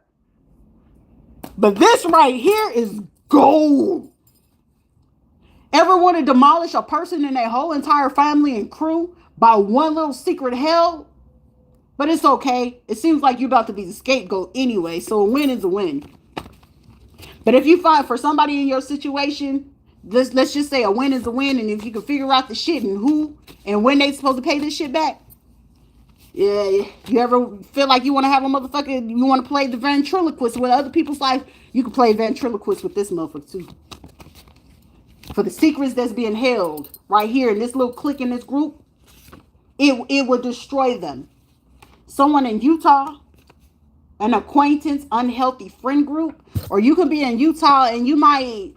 Speaker 1: But this right here is gold. Ever want to demolish a person and their whole entire family and crew by one little secret hell? But it's okay. It seems like you're about to be the scapegoat anyway, so a win is a win. But if you find for somebody in your situation, let's just say a win is a win, and if you can figure out the shit and who and when they supposed to pay this shit back, yeah, you ever feel like you want to have a motherfucker, you want to play the ventriloquist with other people's life, you can play ventriloquist with this motherfucker too. For the secrets that's being held right here in this little clique in this group, it will destroy them. Someone in Utah, an acquaintance, unhealthy friend group, or you could be in Utah and you might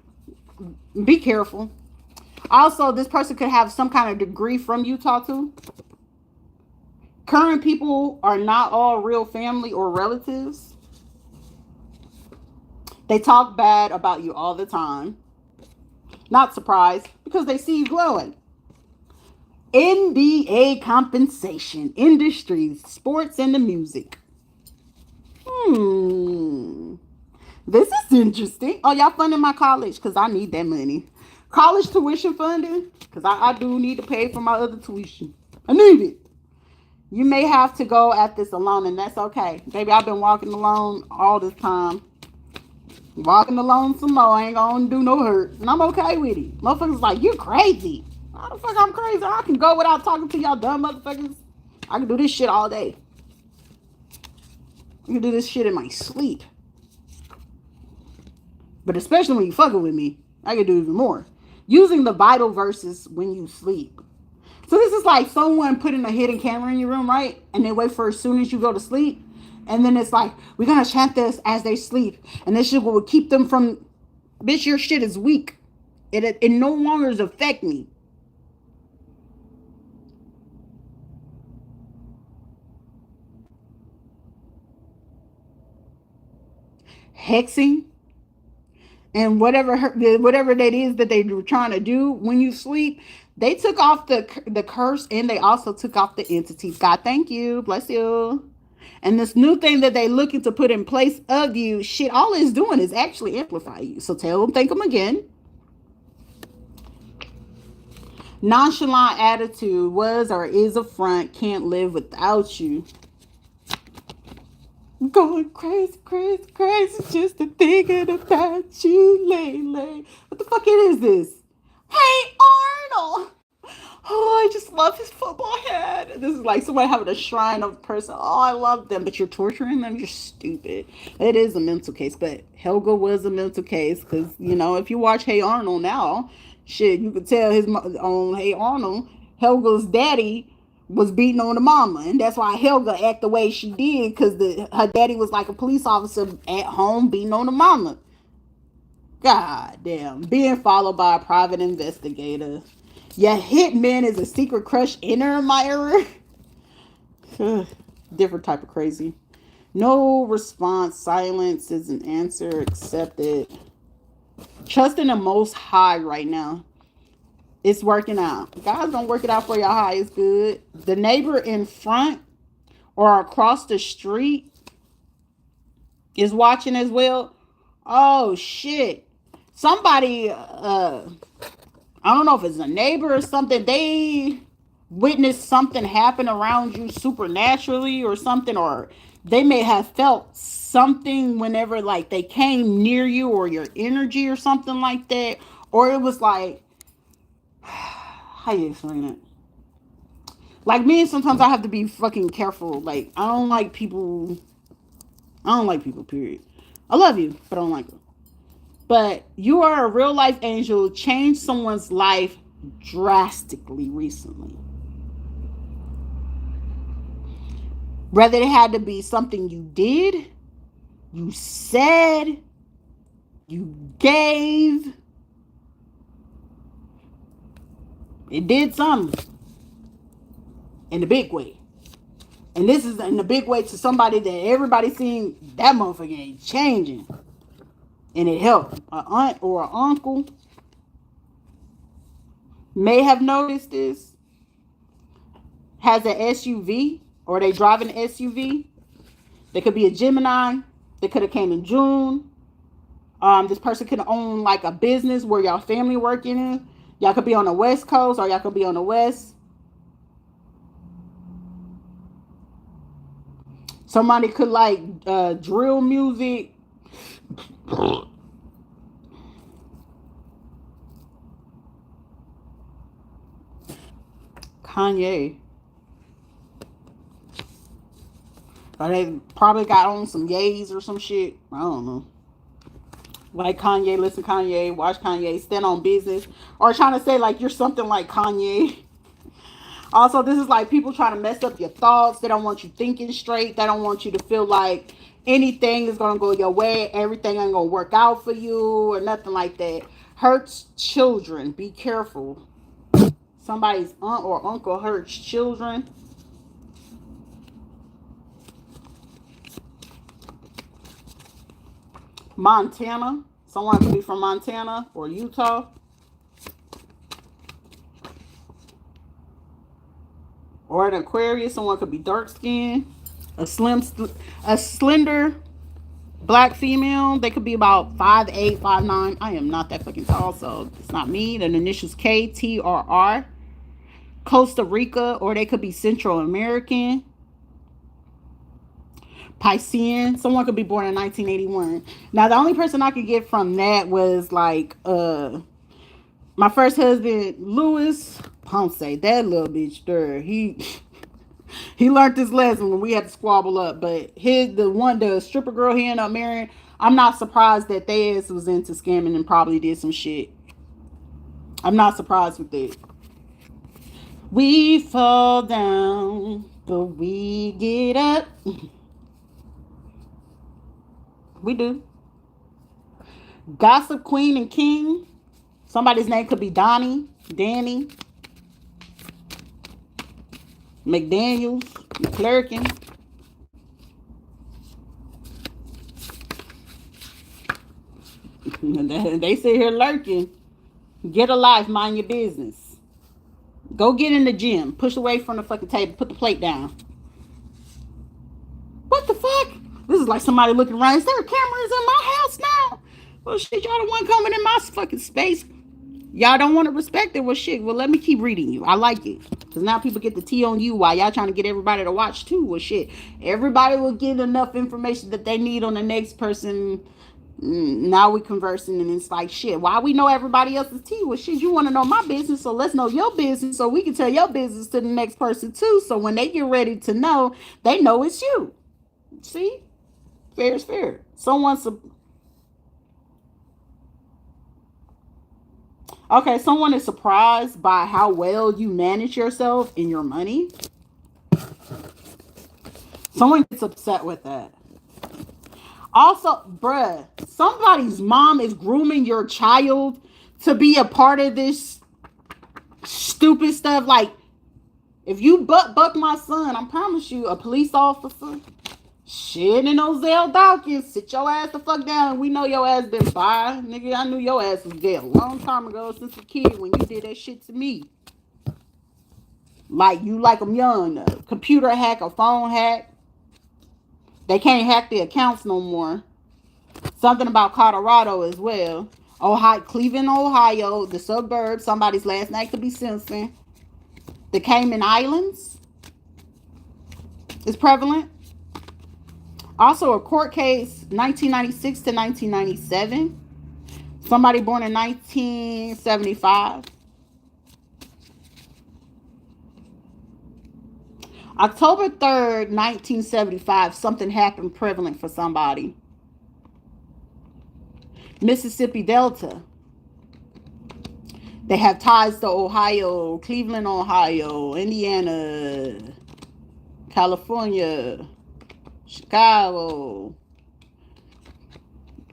Speaker 1: be careful. Also, this person could have some kind of degree from Utah too. Current people are not all real family or relatives. They talk bad about you all the time. Not surprised because they see you glowing. NBA compensation, industries, sports, and the music. This is interesting. Oh, y'all funding my college because I need that money. College tuition funding because I do need to pay for my other tuition. I need it. You may have to go at this alone, and that's okay. Baby, I've been walking alone all this time. Walking alone some more. I ain't gonna do no hurt. And I'm okay with it. Motherfuckers like, you crazy. How the fuck I'm crazy? I can go without talking to y'all dumb motherfuckers. I can do this shit all day. I can do this shit in my sleep. But especially when you fucking with me, I can do even more. Using the vital verses when you sleep. So this is like someone putting a hidden camera in your room, right? And they wait for as soon as you go to sleep. And then it's like, we're going to chant this as they sleep. And this shit will keep them from, bitch, your shit is weak. It no longer affect me. Hexing. And whatever that is that they were trying to do when you sleep, they took off the curse and they also took off the entities. God, thank you. Bless you. And this new thing that they looking to put in place of you, shit, all it's doing is actually amplify you. So tell them, thank them again. Nonchalant attitude was or is a front, can't live without you. I'm going crazy, crazy, crazy just to thinking about you lately. What the fuck is this? Hey, Arnold. Oh, I just love his football head. This is like somebody having a shrine of a person. Oh, I love them, but you're torturing them. You're stupid. It is a mental case, but Helga was a mental case because, you know, if you watch Hey Arnold now, shit, you could tell his on Hey Arnold, Helga's daddy was beating on the mama, and that's why Helga act the way she did because her daddy was like a police officer at home beating on the mama. God damn, being followed by a private investigator. Your hitman is a secret crush inner admirer. Different type of crazy. No response. Silence is an answer accepted. Trust in the most high right now. It's working out. God's gonna work it out for your high. It's good. The neighbor in front or across the street is watching as well. Oh shit. Somebody I don't know if it's a neighbor or something. They witnessed something happen around you supernaturally or something, or they may have felt something whenever like they came near you or your energy or something like that. Or it was like, how you explain it? Like me, sometimes I have to be fucking careful. Like I don't like people. I don't like people. Period. I love you, but I don't like them. But you are a real life angel. Changed someone's life drastically recently. Whether it had to be something you did, you said, you gave, it did something in the big way. And this is in the big way to somebody that everybody seen that motherfucker ain't changing. And it helped. An aunt or an uncle may have noticed this, has an SUV, or they driving an SUV. They could be a Gemini. They could have came in June. This person could own like a business where y'all family working in. Y'all could be on the West Coast or y'all could be on the West. Somebody could like drill music. Kanye. Or they probably got on some yays or some shit. I don't know. Like Kanye, listen to Kanye, watch Kanye, stand on business. Or trying to say like you're something like Kanye. Also, this is like people trying to mess up your thoughts. They don't want you thinking straight. They don't want you to feel like anything is going to go your way. Everything ain't going to work out for you or nothing like that. Hurts children. Be careful. Somebody's aunt or uncle hurts children. Montana. Someone could be from Montana or Utah. Or an Aquarius. Someone could be dark skinned. A slender black female. They could be about 5'8", 5'9". I am not that fucking tall, so it's not me. The initials K, T, or R. Costa Rica, or they could be Central American. Piscean. Someone could be born in 1981. Now, the only person I could get from that was like my first husband, Louis Ponce. That little bitch there. He learned his lesson when we had to squabble up. But the stripper girl he ended up marrying, I'm not surprised that they ass was into scamming and probably did some shit. I'm not surprised with that. We fall down, but we get up. We do. Gossip Queen and King. Somebody's name could be Donnie, Danny, McDaniels, McClurkin. They sit here lurking. Get a life, mind your business. Go get in the gym. Push away from the fucking table. Put the plate down. What the fuck? This is like somebody looking around. Is there cameras in my house now? Well, shit, y'all the one coming in my fucking space. Y'all don't want to respect it. Well, shit. Well, let me keep reading you. I like it. Because now people get the tea on you while y'all trying to get everybody to watch too. Well, shit. Everybody will get enough information that they need on the next person. Now we conversing and it's like, shit, why we know everybody else's tea? Well, shit, you want to know my business, so let's know your business so we can tell your business to the next person too. So when they get ready to know, they know it's you. See? Fair is fair. Someone is surprised by how well you manage yourself and your money. Someone gets upset with that. Also, bruh, somebody's mom is grooming your child to be a part of this stupid stuff. Like, if you buck my son, I promise you, a police officer, shit in Ozell Dawkins, sit your ass the fuck down. We know your ass been by. Nigga, I knew your ass was dead a long time ago since a kid when you did that shit to me. Like, you like them young. Computer hack, a phone hack. They can't hack the accounts no more. Something about Colorado as well. Ohio, Cleveland, Ohio, the suburbs. Somebody's last name could be Simpson. The Cayman Islands is prevalent. Also, a court case, 1996 to 1997. Somebody born in 1975. October 3rd, 1975, something happened prevalent for somebody. Mississippi Delta. They have ties to Ohio, Cleveland, Ohio, Indiana, California, Chicago.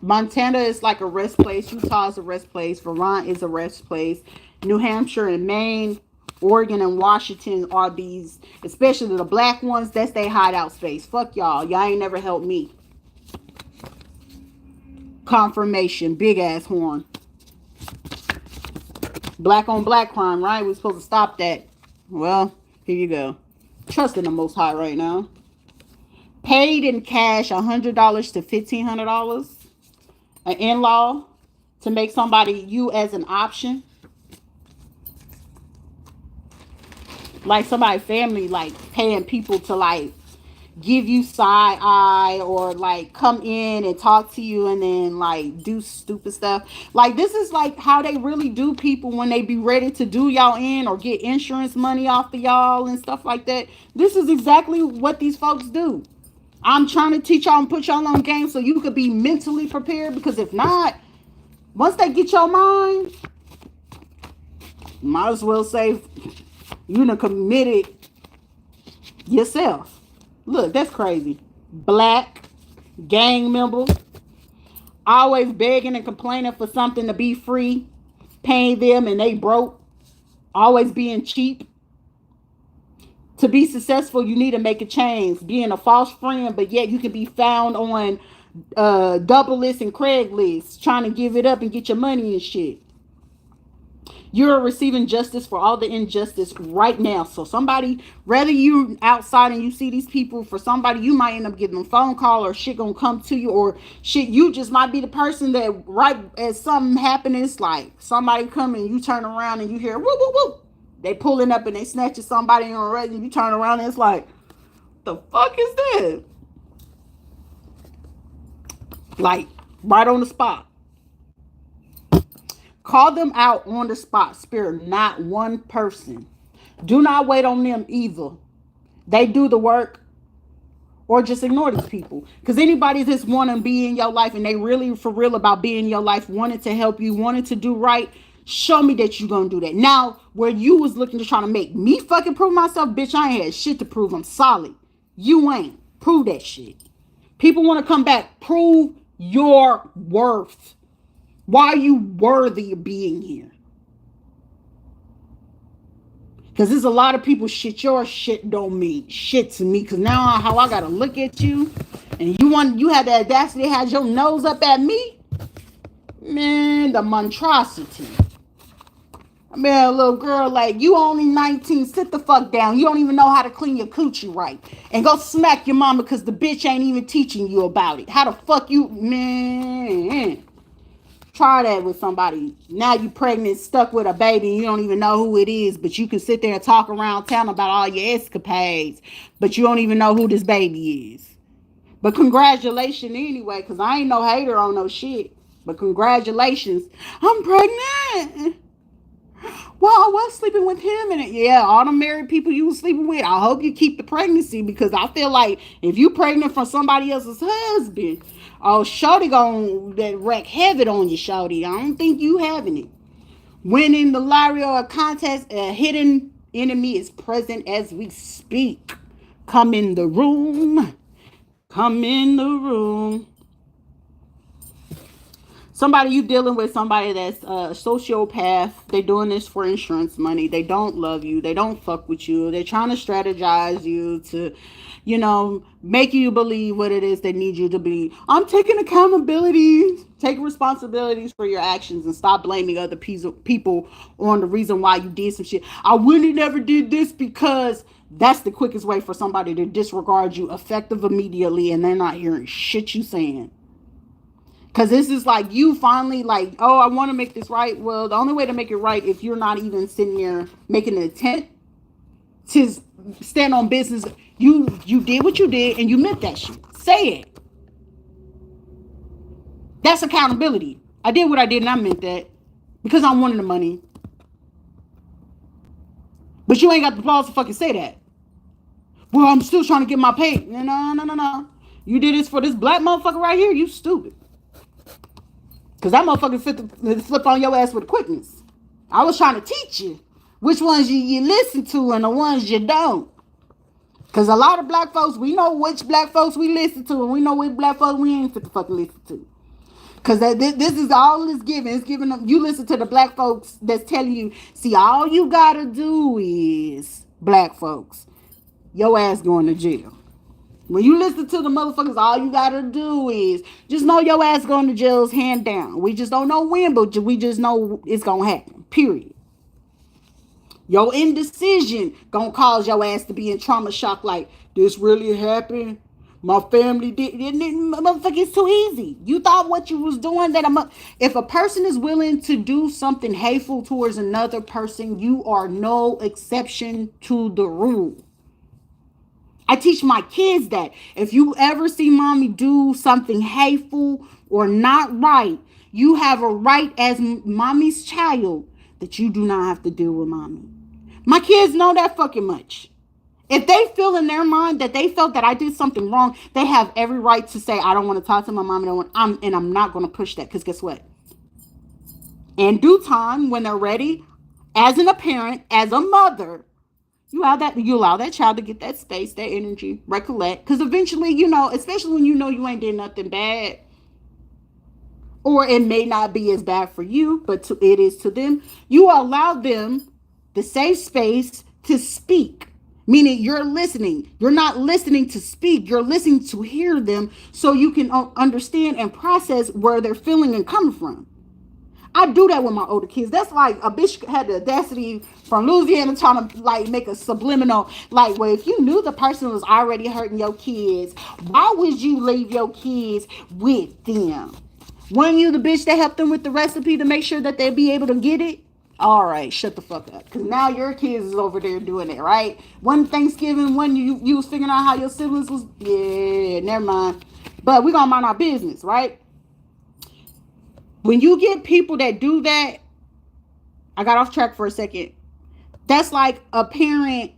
Speaker 1: Montana is like a rest place. Utah is a rest place. Vermont is a rest place. New Hampshire and Maine, Oregon and Washington are these, especially the black ones, that's their hideout space. Fuck y'all. Y'all ain't never helped me. Confirmation. Big ass horn. Black on black crime, right? We're supposed to stop that. Well, here you go. Trust in the Most High right now. Paid in cash $100 to $1,500. An in-law to make somebody you as an option. Like somebody family like paying people to like give you side eye or like come in and talk to you and then like do stupid stuff. Like this is like how they really do people when they be ready to do y'all in or get insurance money off of y'all and stuff like that. This is exactly what these folks do. I'm trying to teach y'all and put y'all on game so you could be mentally prepared, because if not, once they get your mind, might as well say you done committed yourself. Look, that's crazy. Black, gang member, always begging and complaining for something to be free, paying them and they broke, always being cheap. To be successful, you need to make a change. Being a false friend, but yet you can be found on double list and Craigslist trying to give it up and get your money and shit. You're receiving justice for all the injustice right now. So somebody, rather you outside and you see these people, for somebody you might end up getting a phone call or shit gonna come to you, or shit you just might be the person that right as something happening, it's like somebody coming, you turn around and you hear whoop whoop whoop. They pulling up and they snatching somebody on a road and you turn around and it's like, the fuck is that? Like right on the spot. Call them out on the spot, spirit, not one person. Do not wait on them either. They do the work, or just ignore these people. Because anybody that's want to be in your life and they really for real about being in your life, wanted to help you, wanted to do right, show me that you're going to do that. Now, where you was looking to try to make me fucking prove myself, bitch, I ain't had shit to prove. I'm solid. You ain't. Prove that shit. People want to come back. Prove your worth. Why are you worthy of being here? Because there's a lot of people, shit, your shit don't mean shit to me. Because now how I got to look at you and you had the audacity to have your nose up at me? Man, the monstrosity. I mean, a little girl like, you only 19, sit the fuck down. You don't even know how to clean your coochie right. And go smack your mama because the bitch ain't even teaching you about it. How the fuck you, man. Try that with somebody. Now you pregnant, stuck with a baby, and you don't even know who it is, but you can sit there and talk around town about all your escapades, but you don't even know who this baby is. But congratulations anyway, because I ain't no hater on no shit. But congratulations. I'm pregnant. Well, I was sleeping with him, and yeah, all the married people you was sleeping with, I hope you keep the pregnancy, because I feel like if you pregnant from somebody else's husband, oh, shorty gonna wreck heaven on you, shorty. I don't think you having it. Winning the lottery or a contest, a hidden enemy is present as we speak. Come in the room. Come in the room. Somebody you dealing with, somebody that's a sociopath. They doing this for insurance money. They don't love you. They don't fuck with you. They're trying to strategize you to, make you believe what it is they need you to believe. I'm taking accountability. Take responsibilities for your actions and stop blaming other people on the reason why you did some shit. I really never did this, because that's the quickest way for somebody to disregard you effective immediately, and they're not hearing shit you saying. Because this is like you finally like, oh, I want to make this right. Well, the only way to make it right, if you're not even sitting there making an attempt to stand on business, you did what you did and you meant that shit. Say it. That's accountability. I did what I did and I meant that because I wanted the money. But you ain't got the balls to fucking say that. Well, I'm still trying to get my pay. No. You did this for this black motherfucker right here. You stupid. Because that motherfucker flip on your ass with quickness. I was trying to teach you which ones you listen to and the ones you don't. Because a lot of black folks, we know which black folks we listen to, and we know which black folks we ain't fit to fucking listen to. Because this is all it's giving. It's giving them, you listen to the black folks that's telling you, see, all you got to do is, black folks, your ass going to jail. When you listen to the motherfuckers, all you got to do is, just know your ass going to jail's hand down. We just don't know when, but we just know it's going to happen, period. Your indecision gonna cause your ass to be in trauma shock like, this really happened? My family did. Motherfucker, it's too easy. You thought what you was doing if a person is willing to do something hateful towards another person, you are no exception to the rule. I teach my kids that. If you ever see mommy do something hateful or not right, you have a right as mommy's child that you do not have to deal with mommy. My kids know that fucking much. If they feel in their mind that they felt that I did something wrong, they have every right to say, I don't want to talk to my mom, and I'm not going to push that. Because guess what? In due time, when they're ready, as a parent, as a mother, you allow that child to get that space, that energy, recollect. Because eventually, especially when you know you ain't did nothing bad, or it may not be as bad for you, but it is to them, you allow them the safe space to speak, meaning you're listening. You're not listening to speak. You're listening to hear them so you can understand and process where they're feeling and coming from. I do that with my older kids. That's like a bitch had the audacity from Louisiana trying to like make a subliminal, like, well, if you knew the person was already hurting your kids, why would you leave your kids with them? Weren't you the bitch that helped them with the recipe to make sure that they'd be able to get it? All right, shut the fuck up. Because now your kids is over there doing it, right? One Thanksgiving, when you was figuring out how your siblings was, yeah, never mind. But we're going to mind our business, right? When you get people that do that, I got off track for a second. That's like a parent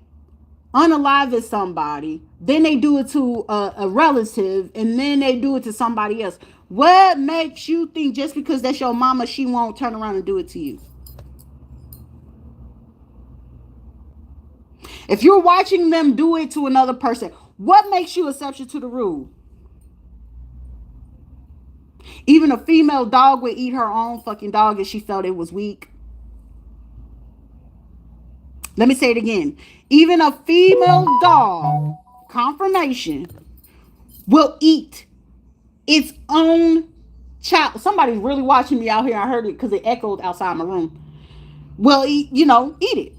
Speaker 1: unalive somebody. Then they do it to a relative. And then they do it to somebody else. What makes you think just because that's your mama, she won't turn around and do it to you? If you're watching them do it to another person, what makes you exception to the rule? Even a female dog would eat her own fucking dog if she felt it was weak. Let me say it again. Even a female dog, confirmation, will eat its own child. Somebody's really watching me out here. I heard it because it echoed outside my room. Will eat it.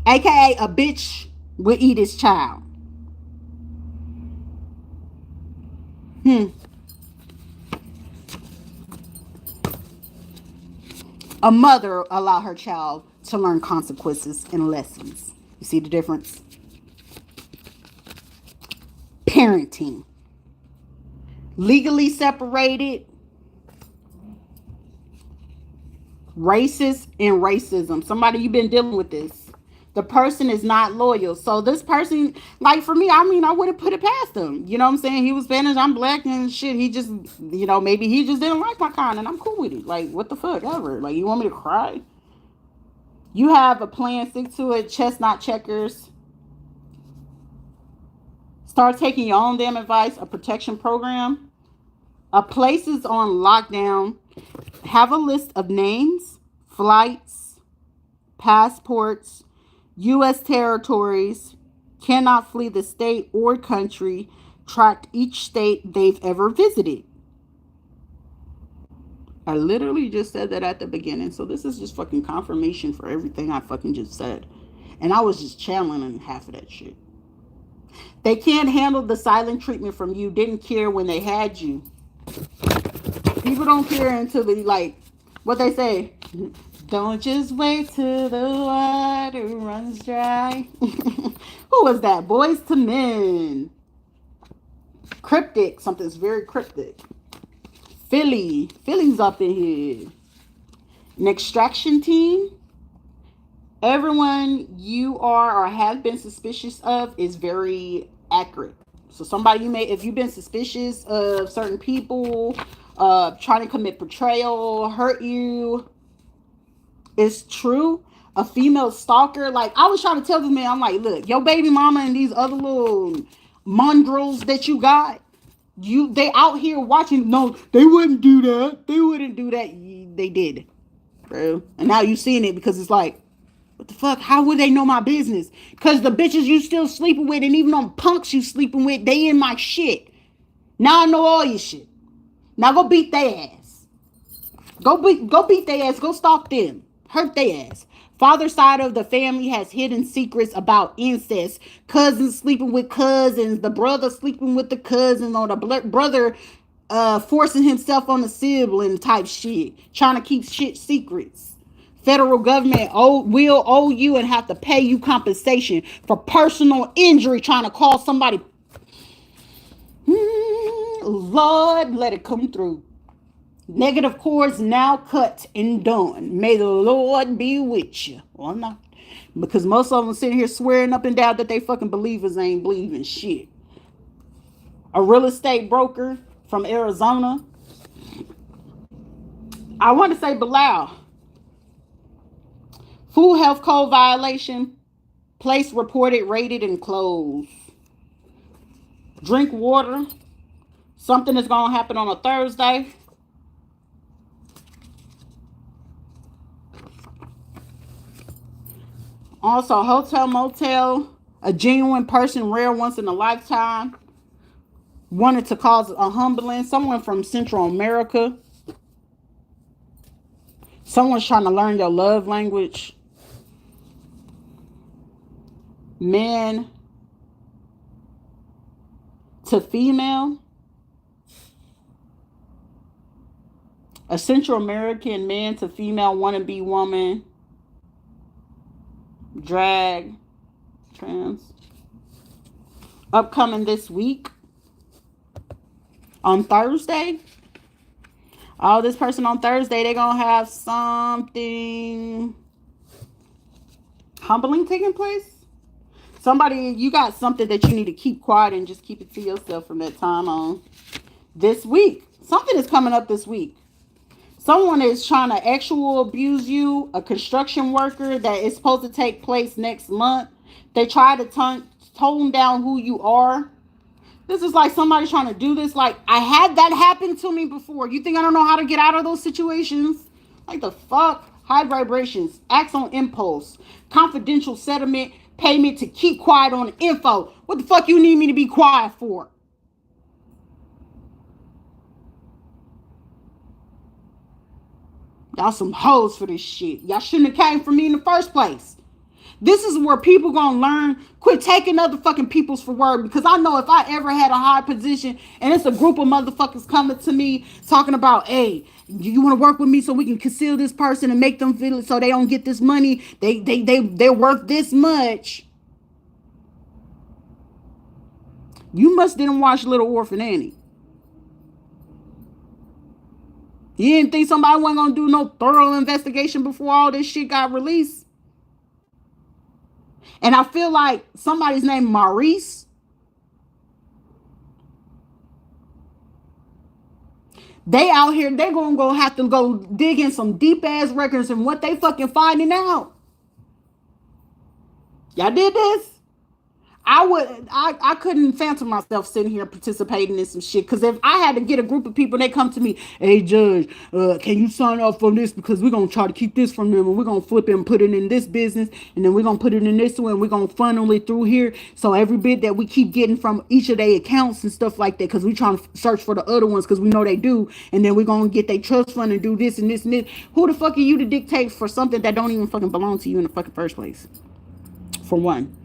Speaker 1: AKA a bitch will eat his child. A mother allow her child to learn consequences and lessons. You see the difference? Parenting. Legally separated. Racist and racism. Somebody, you've been dealing with this. The person is not loyal. So this person, like for me, I wouldn't put it past him. You know what I'm saying? He was Spanish, I'm black and shit. He just, maybe he just didn't like my kind and I'm cool with it. Like, what the fuck ever? Like, you want me to cry? You have a plan, stick to it, chestnut checkers. Start taking your own damn advice, a protection program. A place is on lockdown. Have a list of names, flights, passports, U.S. territories, cannot flee the state or country, tracked each state they've ever visited. I literally just said that at the beginning, so this is just fucking confirmation for everything I fucking just said. And I was just channeling half of that shit. They can't handle the silent treatment from you, didn't care when they had you. People don't care until they, like, what they say, don't just wait till the water runs dry. Who was that? Boys to Men. Cryptic. Something's very cryptic. Philly's up in here. An extraction team. Everyone you are or have been suspicious of is very accurate. So somebody you may, if you've been suspicious of certain people, trying to commit betrayal, hurt you, it's true. A female stalker, like I was trying to tell this man, I'm like, look, your baby mama and these other little mongrels that you got, they out here watching. No, they wouldn't do that. They wouldn't do that. They did, bro. And now you seeing it because it's like, what the fuck? How would they know my business? Because the bitches you still sleeping with and even on punks you sleeping with, they in my shit. Now I know all your shit. Now go beat their ass. Go beat their ass. Go stalk them. Hurt their ass. Father side of the family has hidden secrets about incest. Cousins sleeping with cousins. The brother sleeping with the cousin. Or the brother forcing himself on the sibling type shit. Trying to keep shit secrets. Federal government will owe you and have to pay you compensation for personal injury. Trying to call somebody. Lord, let it come through. Negative cords now cut and done. May the Lord be with you. Or not. Because most of them sitting here swearing up and down that they fucking believers ain't believing shit. A real estate broker from Arizona. I want to say Bilal. Food health code violation. Place reported, rated, and closed. Drink water. Something is going to happen on a Thursday. Also, hotel, motel, a genuine person, rare once in a lifetime. Wanted to cause a humbling. Someone from Central America. Someone's trying to learn your love language. Man to female. A Central American man to female wannabe woman. Drag. Trans. Upcoming this week. On Thursday. Oh, this person on Thursday, they're going to have something humbling taking place. Somebody, you got something that you need to keep quiet and just keep it to yourself from that time on. This week. Something is coming up this week. Someone is trying to actual abuse you. A construction worker that is supposed to take place next month. They try to tone down who you are. This is like somebody trying to do this. Like, I had that happen to me before. You think I don't know how to get out of those situations? Like the fuck? High vibrations. Acts on impulse. Confidential settlement. Payment to keep quiet on the info. What the fuck you need me to be quiet for? Y'all some hoes for this shit. Y'all shouldn't have came for me in the first place. This is where people gonna learn. Quit taking other fucking people's for word. Because I know if I ever had a high position and it's a group of motherfuckers coming to me talking about, hey, you want to work with me so we can conceal this person and make them feel it so they don't get this money. They're worth this much. You must didn't watch Little Orphan Annie. You didn't think somebody wasn't gonna do no thorough investigation before all this shit got released? And I feel like somebody's named Maurice. They out here, they're gonna go have to go dig in some deep ass records and what they fucking finding out. Y'all did this? I couldn't phantom myself sitting here participating in some shit. Because if I had to get a group of people, they come to me, hey judge, can you sign off on this? Because we're going to try to keep this from them. And we're going to flip it and put it in this business. And then we're going to put it in this one. And we're going to funnel it through here. So every bit that we keep getting from each of their accounts and stuff like that. Because we're trying to search for the other ones because we know they do. And then we're going to get their trust fund and do this and this and this. Who the fuck are you to dictate for something that don't even fucking belong to you in the fucking first place? For one.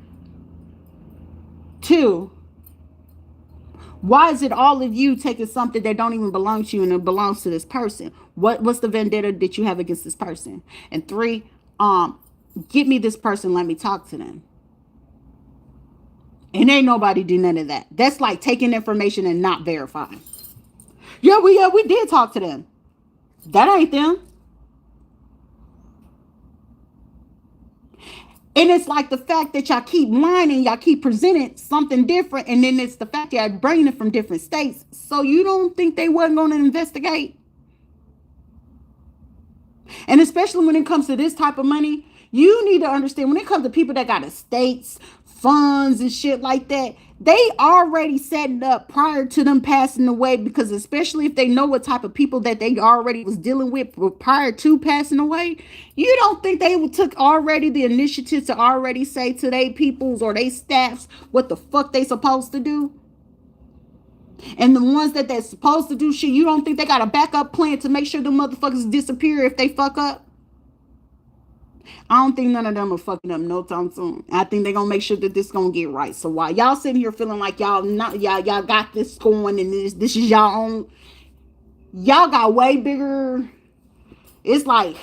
Speaker 1: Two, why is it all of you taking something that don't even belong to you and it belongs to this person? What's the vendetta that you have against this person? And three, get me this person, let me talk to them. And ain't nobody do none of that. That's like taking information and not verifying. Yeah, we did talk to them. That ain't them. And it's like the fact that y'all keep lying, y'all keep presenting something different, and then it's the fact y'all bringing it from different states. So you don't think they wasn't going to investigate? And especially when it comes to this type of money, you need to understand when it comes to people that got estates, funds, and shit like that, they already setting up prior to them passing away, because especially if they know what type of people that they already was dealing with prior to passing away, you don't think they took already the initiative to already say to their peoples or their staffs what the fuck they supposed to do? And the ones that they're supposed to do shit, you don't think they got a backup plan to make sure the motherfuckers disappear if they fuck up? I don't think none of them are fucking up no time soon. I think they're gonna make sure that this gonna get right. So while y'all sitting here feeling like y'all got this going and this is y'all own, y'all got way bigger. It's like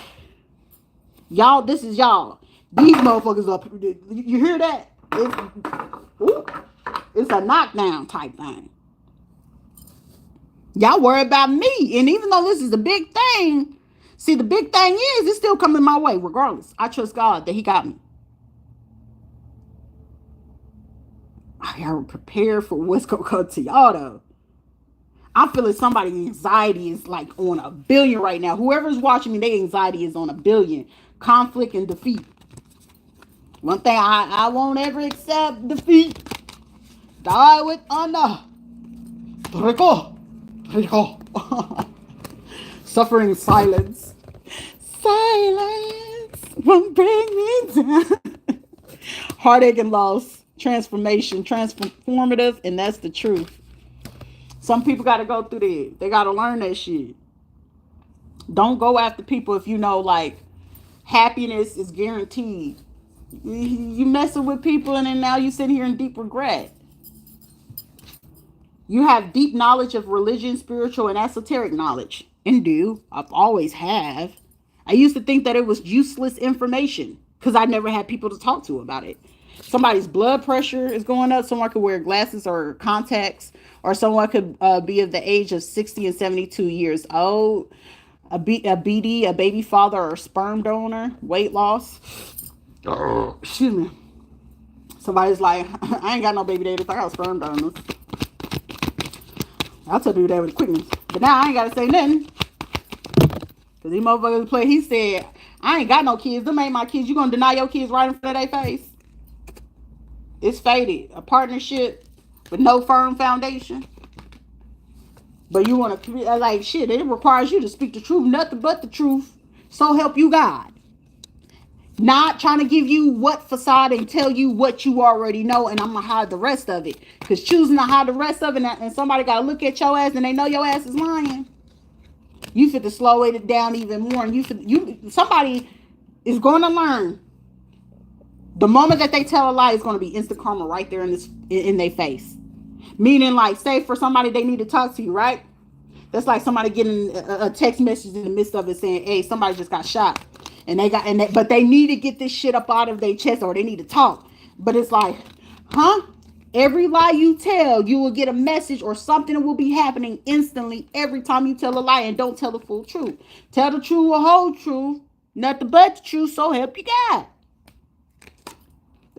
Speaker 1: y'all, this is y'all. These motherfuckers up. You hear that? It's a knockdown type thing. Y'all worry about me. And even though this is a big thing, see, the big thing is it's still coming my way regardless. I trust God that he got me. I gotta prepare for what's gonna come to y'all though. I'm feeling somebody's anxiety is like on 1,000,000,000 right now. Whoever's watching me, their anxiety is on 1,000,000,000. Conflict and defeat. One thing I won't ever accept: defeat. Die with honor. Rico. Suffering in silence. Silence won't bring me down. Heartache and loss. Transformation. Transformative. And that's the truth. Some people got to go through that. They got to learn that shit. Don't go after people if you know like happiness is guaranteed. You messing with people and then now you sit here in deep regret. You have deep knowledge of religion, spiritual, and esoteric knowledge. And do. I've always have. I used to think that it was useless information because I never had people to talk to about it. Somebody's blood pressure is going up. Someone could wear glasses or contacts. Or someone could be of the age of 60 and 72 years old. A BD, a baby father or sperm donor. Weight loss. Excuse me. Somebody's like, I ain't got no baby daddy. I got sperm donors. I'll tell you that with quickness. But now I ain't got to say nothing. Because these motherfuckers play. He said, I ain't got no kids. Them ain't my kids. You going to deny your kids right in front of their face? It's faded. A partnership with no firm foundation. But you want to, like, shit, it requires you to speak the truth. Nothing but the truth. So help you God. Not trying to give you what facade and tell you what you already know, and I'm going to hide the rest of it. Because choosing to hide the rest of it, and somebody got to look at your ass and they know your ass is lying. You fit to slow it down even more. And somebody is going to learn. The moment that they tell a lie, it's going to be instant karma right there in their face. Meaning, like, say for somebody they need to talk to you, right? That's like somebody getting a text message in the midst of it saying, hey, somebody just got shot. But they need to get this shit up out of their chest or they need to talk. But it's like, huh? Every lie you tell, you will get a message or something will be happening instantly every time you tell a lie and don't tell the full truth. Tell the truth or whole truth, nothing but the truth, so help you God.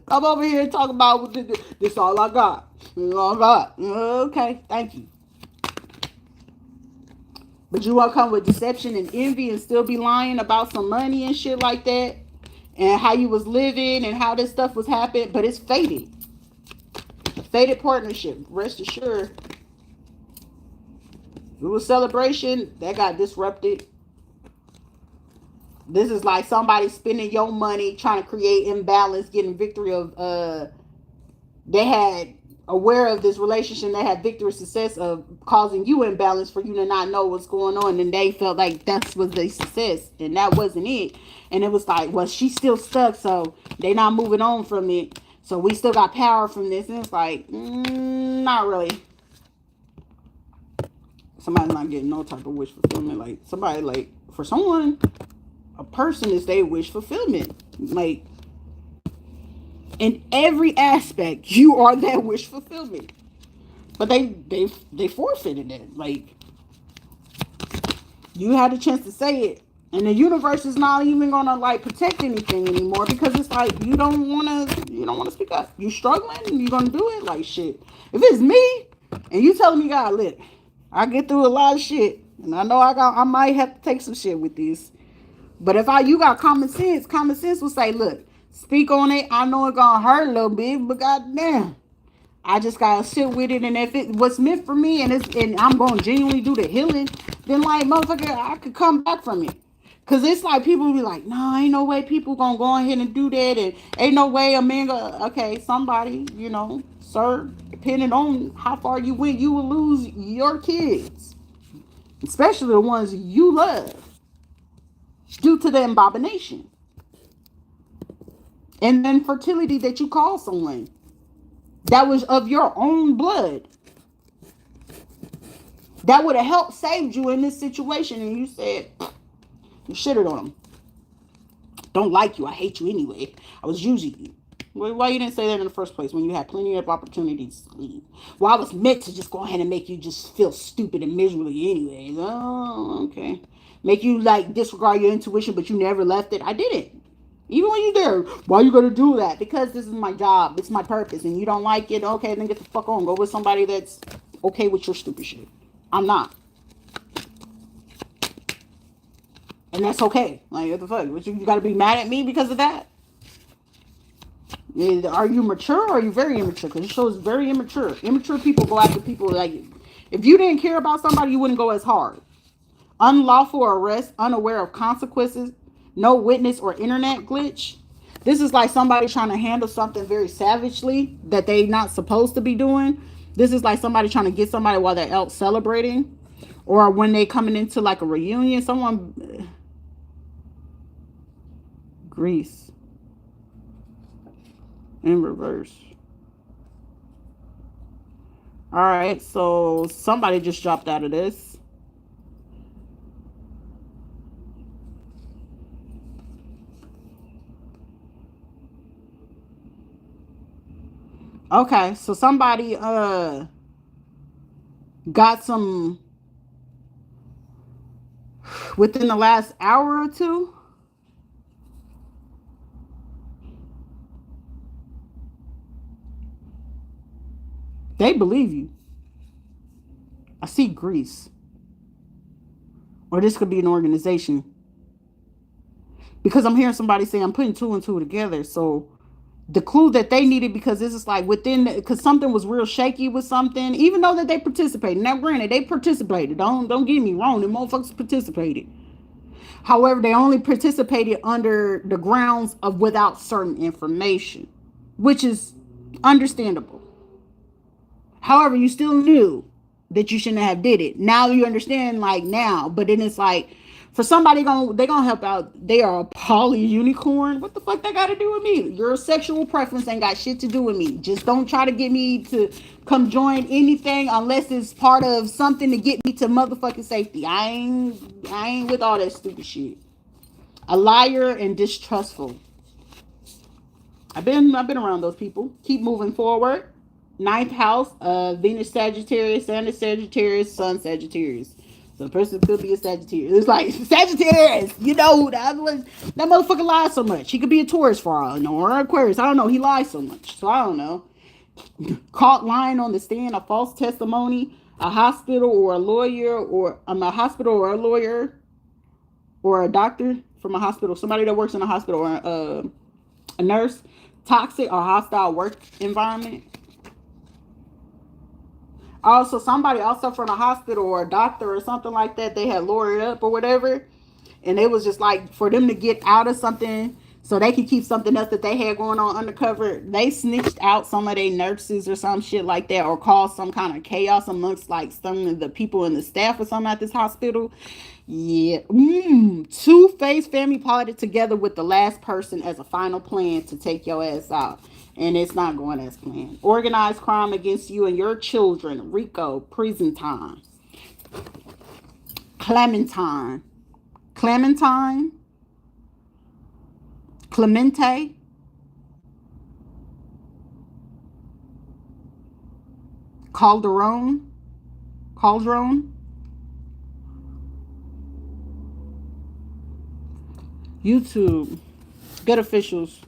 Speaker 1: Come over here and talk about this all I got. This all I got. Okay, thank you. But you want to come with deception and envy and still be lying about some money and shit like that. And how you was living and how this stuff was happening. But it's faded. A faded partnership. Rest assured. It was celebration. That got disrupted. This is like somebody spending your money, trying to create imbalance, getting victory of, they had aware of this relationship, they had victory success of causing you imbalance for you to not know what's going on, and they felt like that was the success, and that wasn't it. And it was like, well, she's still stuck, so they not moving on from it, so we still got power from this. And it's like, not really. Somebody's not getting no type of wish fulfillment. Like somebody, like for someone, a person is their wish fulfillment. Like in every aspect, you are that wish fulfillment. But they forfeited it. Like you had a chance to say it, And the universe is not even gonna like protect anything anymore because it's like you don't wanna speak up. You struggling and you gonna do it like shit. If it's me and you telling me God, look, I get through a lot of shit and I know I might have to take some shit with this. But if you got common sense will say, look, speak on it. I know it gonna hurt a little bit, but goddamn, I just gotta sit with it. And if it what's meant for me and I'm gonna genuinely do the healing, then like motherfucker, I could come back from it. Cause it's like people be like, no, ain't no way people gonna go ahead and do that, and ain't no way a man gonna. Okay, somebody, sir, depending on how far you went, you will lose your kids, especially the ones you love, due to the abomination and the infertility that you call someone that was of your own blood. That would have helped saved you in this situation, and you said you shitted on them. Don't like you. I hate you anyway. I was using you. Why you didn't say that in the first place when you had plenty of opportunities to leave? Well, I was meant to just go ahead and make you just feel stupid and miserably anyway. Oh, okay. Make you like disregard your intuition, but you never left it. I didn't. Even when you're there, why you gonna do that? Because this is my job. It's my purpose, and you don't like it. Okay, then get the fuck on. Go with somebody that's okay with your stupid shit. I'm not. And that's okay. Like, what the fuck? You gotta be mad at me because of that? Are you mature or are you very immature? Because it shows very immature. Immature people go after people like, if you didn't care about somebody, you wouldn't go as hard. Unlawful arrest, unaware of consequences, no witness or internet glitch. This is like somebody trying to handle something very savagely that they not supposed to be doing. This is like somebody trying to get somebody while they're out celebrating, or when they coming into like a reunion. Someone, Greece in reverse. All right, so somebody just dropped out of this. Okay, so somebody got some within the last hour or two. They believe you. I see Greece. Or this could be an organization. Because I'm hearing somebody say I'm putting two and two together. So the clue that they needed, because this is like because something was real shaky with something, even though that they participated. Now, granted, they participated. Don't get me wrong. The motherfuckers participated. However, they only participated under the grounds of without certain information, which is understandable. However, you still knew that you shouldn't have did it. Now you understand, like now, but then it's like for somebody they gonna help out. They are a poly unicorn. What the fuck that got to do with me? Your sexual preference ain't got shit to do with me. Just don't try to get me to come join anything unless it's part of something to get me to motherfucking safety. I ain't with all that stupid shit. A liar and distrustful. I've been around those people. Keep moving forward. Ninth house, Venus Sagittarius, Sagittarius, Sun Sagittarius. So the person could be a Sagittarius. It's like Sagittarius, that motherfucker lies so much. He could be a Taurus for all I know, or Aquarius. I don't know. He lies so much, so I don't know. Caught lying on the stand, a false testimony, a hospital or a lawyer, or a hospital or a lawyer, or a doctor from a hospital, somebody that works in a hospital, or a nurse. Toxic or hostile work environment. Also, somebody also from a hospital or a doctor or something like that, they had lured up or whatever. And it was just like for them to get out of something so they could keep something else that they had going on undercover. They snitched out some of their nurses or some shit like that, or caused some kind of chaos amongst like some of the people in the staff or something at this hospital. Yeah. Two-faced family plotted together with the last person as a final plan to take your ass out. And it's not going as planned. Organized crime against you and your children. Rico, prison time. Clemente. Calderon. YouTube. Good officials.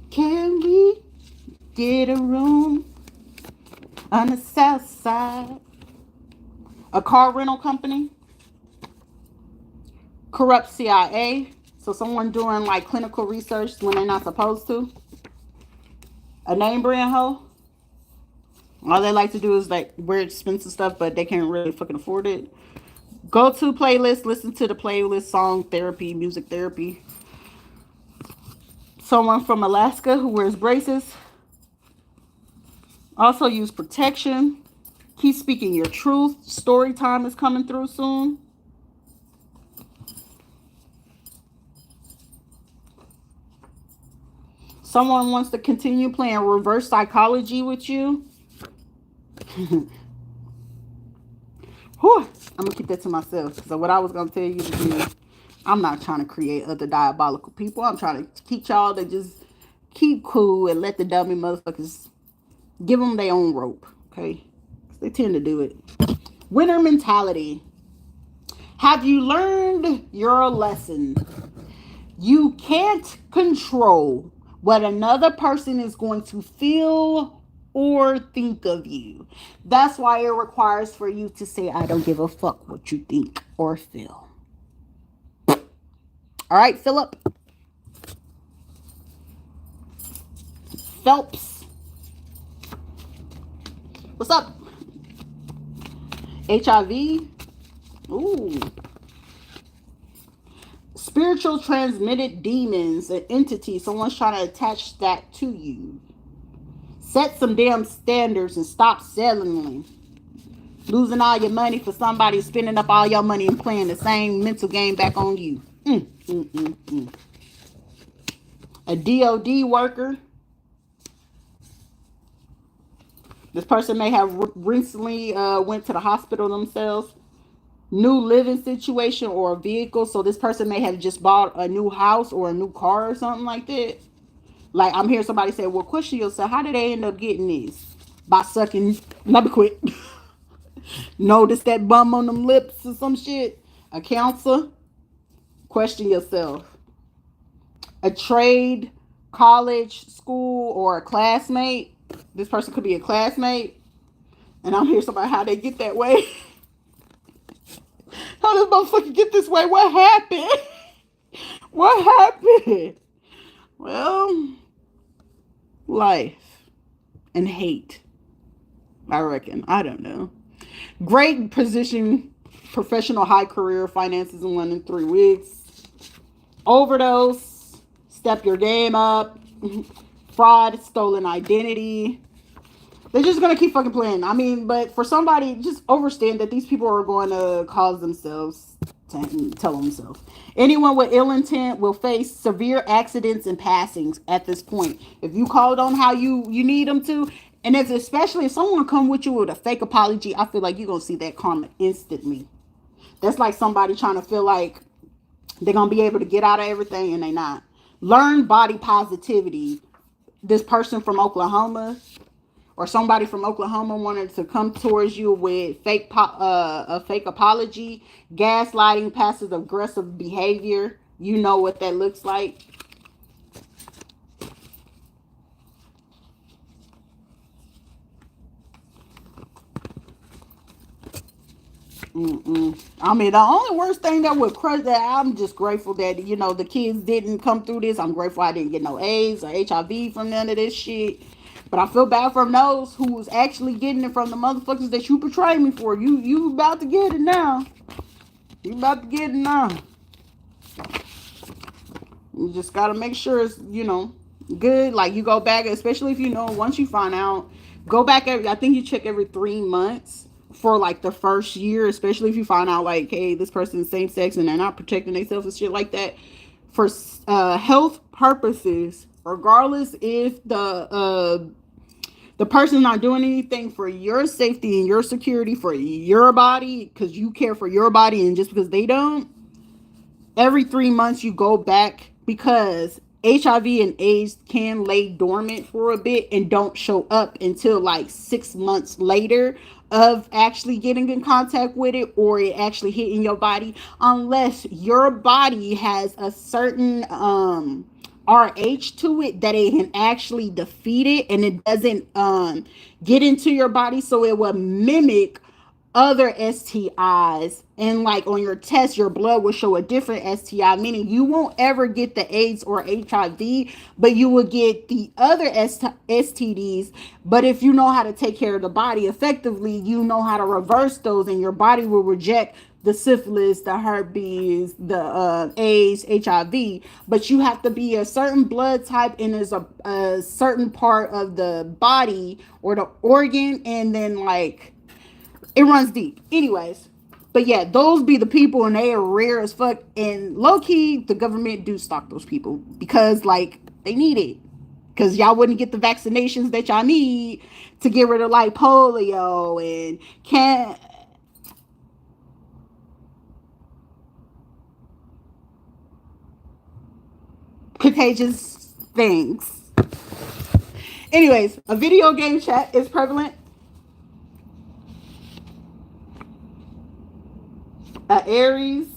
Speaker 1: Can we get a room on the south side? A car rental company. Corrupt CIA. So someone doing like clinical research when they're not supposed to. A name brand hoe. All they like to do is like wear expensive stuff, but they can't really fucking afford it. Go to playlist, listen to the playlist, song therapy, music therapy. Someone from Alaska who wears braces. Also use protection. Keep speaking your truth. Story time is coming through soon. Someone wants to continue playing reverse psychology with you. Whew. I'm going to keep that to myself. So what I was going to tell you to do, I'm not trying to create other diabolical people. I'm trying to teach y'all to just keep cool and let the dummy motherfuckers give them their own rope. Okay? They tend to do it. Winner mentality. Have you learned your lesson? You can't control what another person is going to feel or think of you. That's why it requires for you to say, I don't give a fuck what you think or feel. All right, Philip. Phelps. What's up? HIV. Ooh. Spiritual transmitted demons, an entity. Someone's trying to attach that to you. Set some damn standards and stop settling. Losing all your money for somebody spending up all your money and playing the same mental game back on you. A DOD worker. This person may have recently went to the hospital themselves. New living situation or a vehicle. So this person may have just bought a new house or a new car or something like that. Like I'm hearing somebody say, well, question yourself, how did they end up getting this? By sucking, let me quit. Notice that bum on them lips or some shit. A counselor. Question yourself. A trade, college, school, or a classmate. This person could be a classmate. And I'm hearing somebody how they get that way. How did this motherfucker get this way? What happened? What happened? Well, life and hate, I reckon. I don't know. Great position, professional high career, finances in 1 to 3 weeks. Overdose, step your game up. Fraud, stolen identity. They're just going to keep fucking playing. I mean, but for somebody, just understand that these people are going to cause themselves to tell themselves. Anyone with ill intent will face severe accidents and passings at this point. If you called on how you need them to, and if especially if someone come with you with a fake apology, I feel like you're going to see that karma instantly. That's like somebody trying to feel like they're going to be able to get out of everything and they not. Learn body positivity. This person from Oklahoma or somebody from Oklahoma wanted to come towards you with a fake apology, gaslighting, passive aggressive behavior. You know what that looks like. I mean, the only worst thing that would crush that, I'm just grateful that, you know, the kids didn't come through this. I'm grateful I didn't get no AIDS or HIV from none of this shit. But I feel bad from those who was actually getting it from the motherfuckers that you portrayed me for. You about to get it now. You about to get it now. You just got to make sure it's, you know, good. Like you go back, especially if you know, once you find out, go back I think you check every 3 months for like the first year, especially if you find out like, hey, this person is same sex and they're not protecting themselves and shit like that. For health purposes, regardless if the person's not doing anything for your safety and your security for your body, because you care for your body, and just because they don't, every 3 months you go back, because HIV and AIDS can lay dormant for a bit and don't show up until like 6 months later of actually getting in contact with it, or it actually hitting your body, unless your body has a certain RH to it that it can actually defeat it, and it doesn't get into your body, so it will mimic other STIs, and like on your test your blood will show a different STI, meaning you won't ever get the AIDS or HIV, but you will get the other STDs. But if you know how to take care of the body effectively, you know how to reverse those, and your body will reject the syphilis, the herpes, the AIDS, HIV. But you have to be a certain blood type, and there's a certain part of the body or the organ, and then like it runs deep. Anyways, but yeah, those be the people, and they are rare as fuck. And low key, the government do stock those people because like they need it. Because y'all wouldn't get the vaccinations that y'all need to get rid of like polio and can't. Contagious things. Anyways, a video game chat is prevalent. Aries.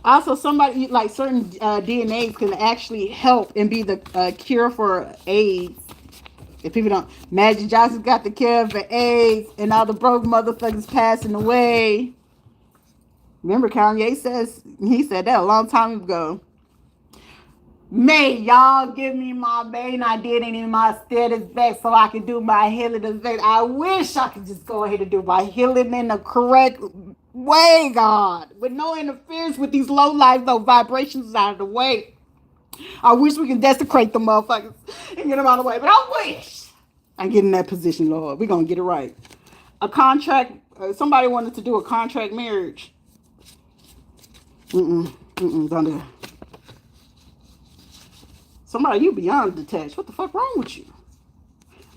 Speaker 1: Also, somebody like certain DNAs can actually help and be the cure for AIDS. If people don't, Magic Johnson got the cure for AIDS, and all the broke motherfuckers passing away. Remember, Kanye said that a long time ago. May y'all give me my main identity and my status back so I can do my healing effect. I wish I could just go ahead and do my healing in the correct way, God, with no interference with these low life, low vibrations out of the way. I wish we could desecrate the motherfuckers and get them out of the way, but I wish I get in that position, Lord. We're gonna get it right. A contract. Somebody wanted to do a contract marriage. Don't do that. Somebody, you beyond detached. What the fuck wrong with you?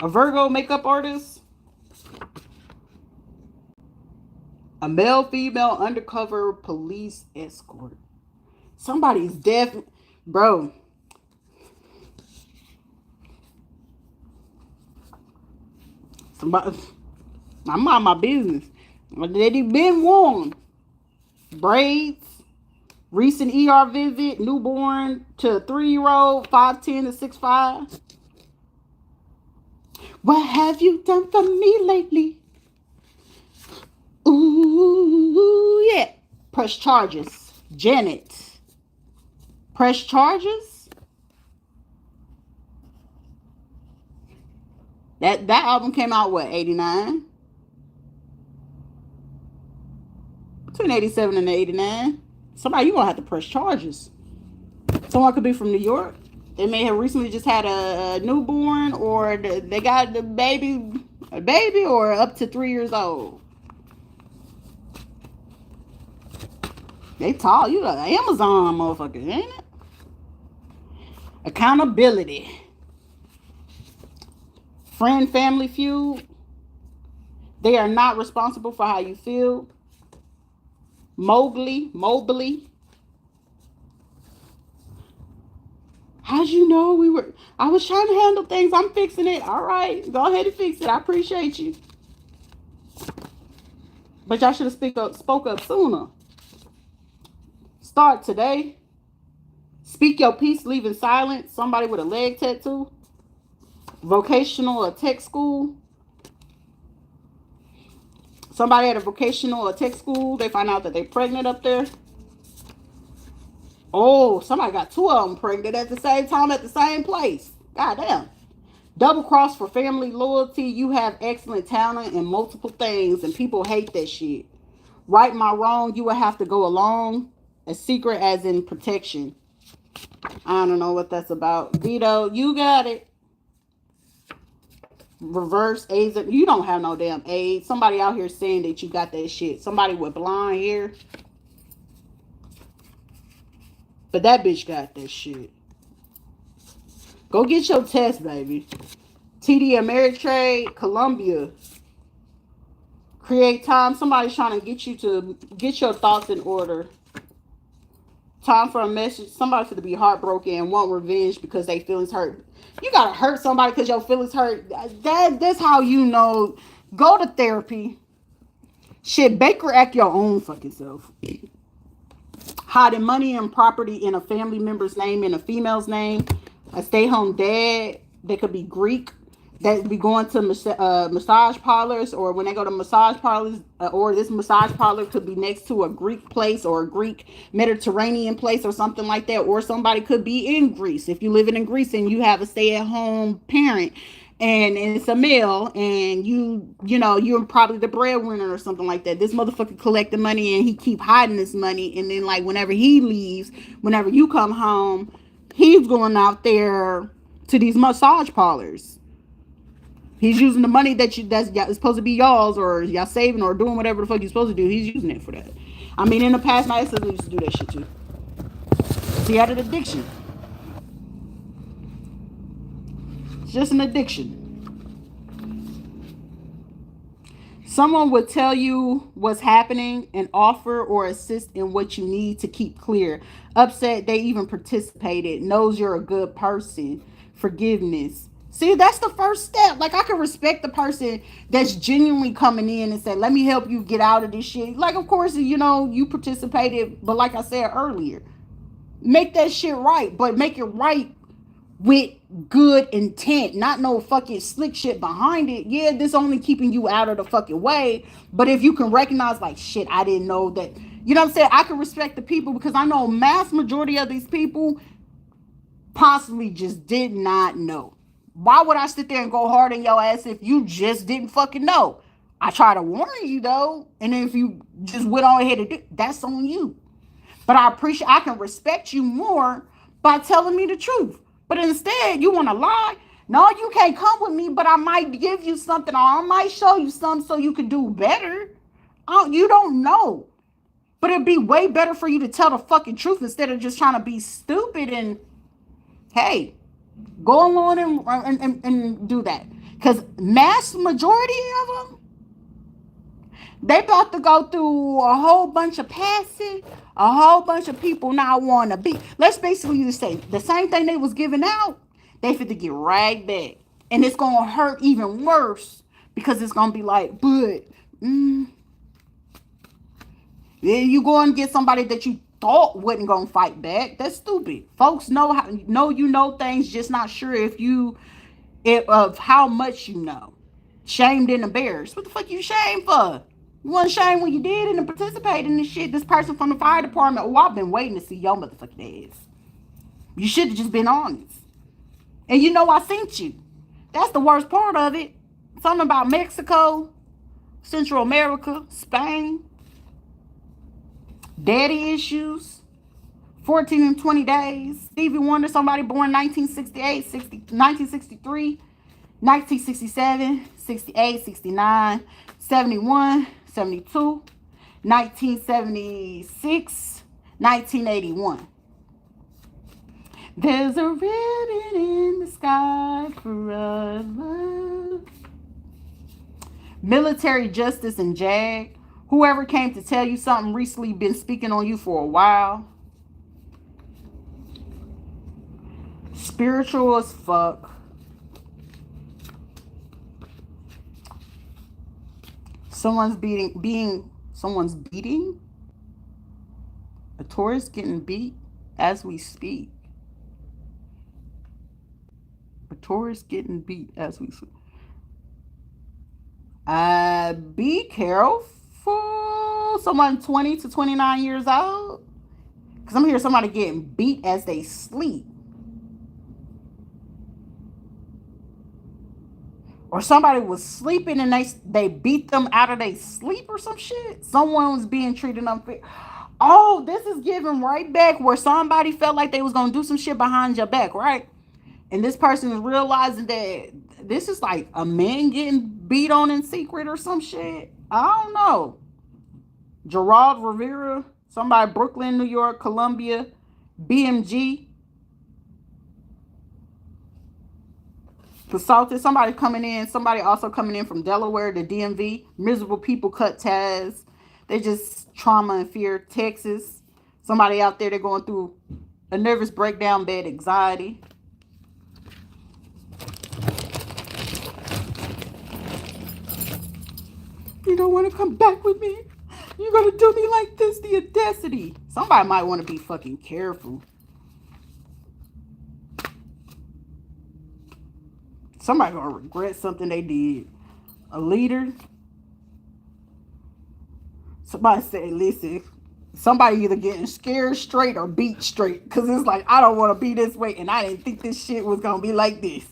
Speaker 1: A Virgo makeup artist. A male, female undercover police escort. Somebody's deaf. Bro. Somebody. I mind my business. They been warned. Braids. Recent ER visit, newborn to 3-year-old, 5'10" to 6'5". What have you done for me lately? Ooh, yeah. Press charges. Janet. Press charges? That album came out, what, 89? Between 87 and 89. Somebody, you gonna have to press charges. Someone could be from New York. They may have recently just had a newborn, or they got a baby, or up to 3 years old. They tall. You an Amazon motherfucker, ain't it? Accountability. Friend, family feud. They are not responsible for how you feel. Mobley. How'd you know I was trying to handle things. I'm fixing it. All right, go ahead and fix it. I appreciate you. But y'all should have spoke up sooner. Start today. Speak your piece, leave in silence. Somebody with a leg tattoo. Vocational or tech school. Somebody at a vocational or tech school, they find out that they're pregnant up there. Oh, somebody got 2 of them pregnant at the same time at the same place. Goddamn. Double cross for family loyalty. You have excellent talent in multiple things, and people hate that shit. Right my wrong, you will have to go along. A secret as in protection. I don't know what that's about. Vito, you got it. Reverse AIDS. You don't have no damn AIDS. Somebody out here saying that you got that shit. Somebody with blonde hair. But that bitch got that shit. Go get your test, baby. TD Ameritrade, Columbia. Create time. Somebody's trying to get you to get your thoughts in order. Time for a message. Somebody's going to be heartbroken and want revenge because they feelings hurt. You got to hurt somebody because your feelings hurt. That's how you know. Go to therapy. Shit, Baker act your own fucking self. Hiding money and property in a family member's name, in a female's name. A stay-home dad. They could be Greek. That be going to massage parlors, or when they go to massage parlors, or this massage parlor could be next to a Greek place or a Greek Mediterranean place or something like that. Or somebody could be in Greece. If you're living in Greece and you have a stay-at-home parent and it's a male, and you know you're probably the breadwinner or something like that. This motherfucker collecting money and he keep hiding this money, and then like whenever he leaves, whenever you come home, he's going out there to these massage parlors. He's using the money that's supposed to be y'all's, or y'all saving, or doing whatever the fuck you're supposed to do. He's using it for that. I mean, in the past, my ex used to do that shit too. He had an addiction. It's just an addiction. Someone would tell you what's happening and offer or assist in what you need to keep clear. Upset, they even participated. Knows you're a good person. Forgiveness. See, that's the first step. Like, I can respect the person that's genuinely coming in and say, let me help you get out of this shit. Like, of course, you know, you participated. But like I said earlier, make that shit right. But make it right with good intent. Not no fucking slick shit behind it. Yeah, this only keeping you out of the fucking way. But if you can recognize, like, shit, I didn't know that. You know what I'm saying? I can respect the people, because I know mass majority of these people possibly just did not know. Why would I sit there and go hard on your ass if you just didn't fucking know? I try to warn you though, and then if you just went on ahead and do, that's on you. But I can respect you more by telling me the truth. But instead, you want to lie? No, you can't come with me, but I might give you something, or I might show you something so you can do better. You don't know. But it'd be way better for you to tell the fucking truth instead of just trying to be stupid and, hey, go along and do that. Because mass majority of them, they about to go through a whole bunch of passing, a whole bunch of people not want to be. Let's basically just say the same thing they was giving out, they fit to get right back. And it's going to hurt even worse, because it's going to be like, but, then you go and get somebody that you thought wasn't gonna fight back. That's stupid. Folks know you know things, just not sure of how much you know. Shamed and embarrassed. What the fuck you shamed for? You wasn't shamed when you did and participated in this shit. This person from the fire department. Oh, I've been waiting to see your motherfucking ass. You should have just been honest. And you know I seen you. That's the worst part of it. Something about Mexico, Central America, Spain. Daddy issues, 14 and 20 days. Stevie Wonder, somebody born 1968, 1963, 1967, 68, 69, 71, 72, 1976, 1981. There's a ribbon in the sky for us. Military justice and JAG. Whoever came to tell you something recently been speaking on you for a while. Spiritual as fuck. Someone's beating. A Taurus getting beat as we speak. A Taurus getting beat as we speak. Be careful. Someone 20 to 29 years old, because I'm hearing somebody getting beat as they sleep, or somebody was sleeping and they beat them out of their sleep or some shit. Someone was being treated unfair. Oh, this is giving right back where somebody felt like they was gonna do some shit behind your back, right? And this person is realizing that this is like a man getting beat on in secret or some shit. I don't know. Gerald Rivera, somebody Brooklyn, New York, Columbia, BMG. Consulted, somebody coming in, somebody also coming in from Delaware, the DMV. Miserable people cut ties. They just trauma and fear. Texas. Somebody out there, they're going through a nervous breakdown, bad anxiety. You don't want to come back with me? You're going to do me like this? The audacity. Somebody might want to be fucking careful. Somebody going to regret something they did. A leader. Somebody say, listen, somebody either getting scared straight or beat straight. Because it's like, I don't want to be this way. And I didn't think this shit was going to be like this.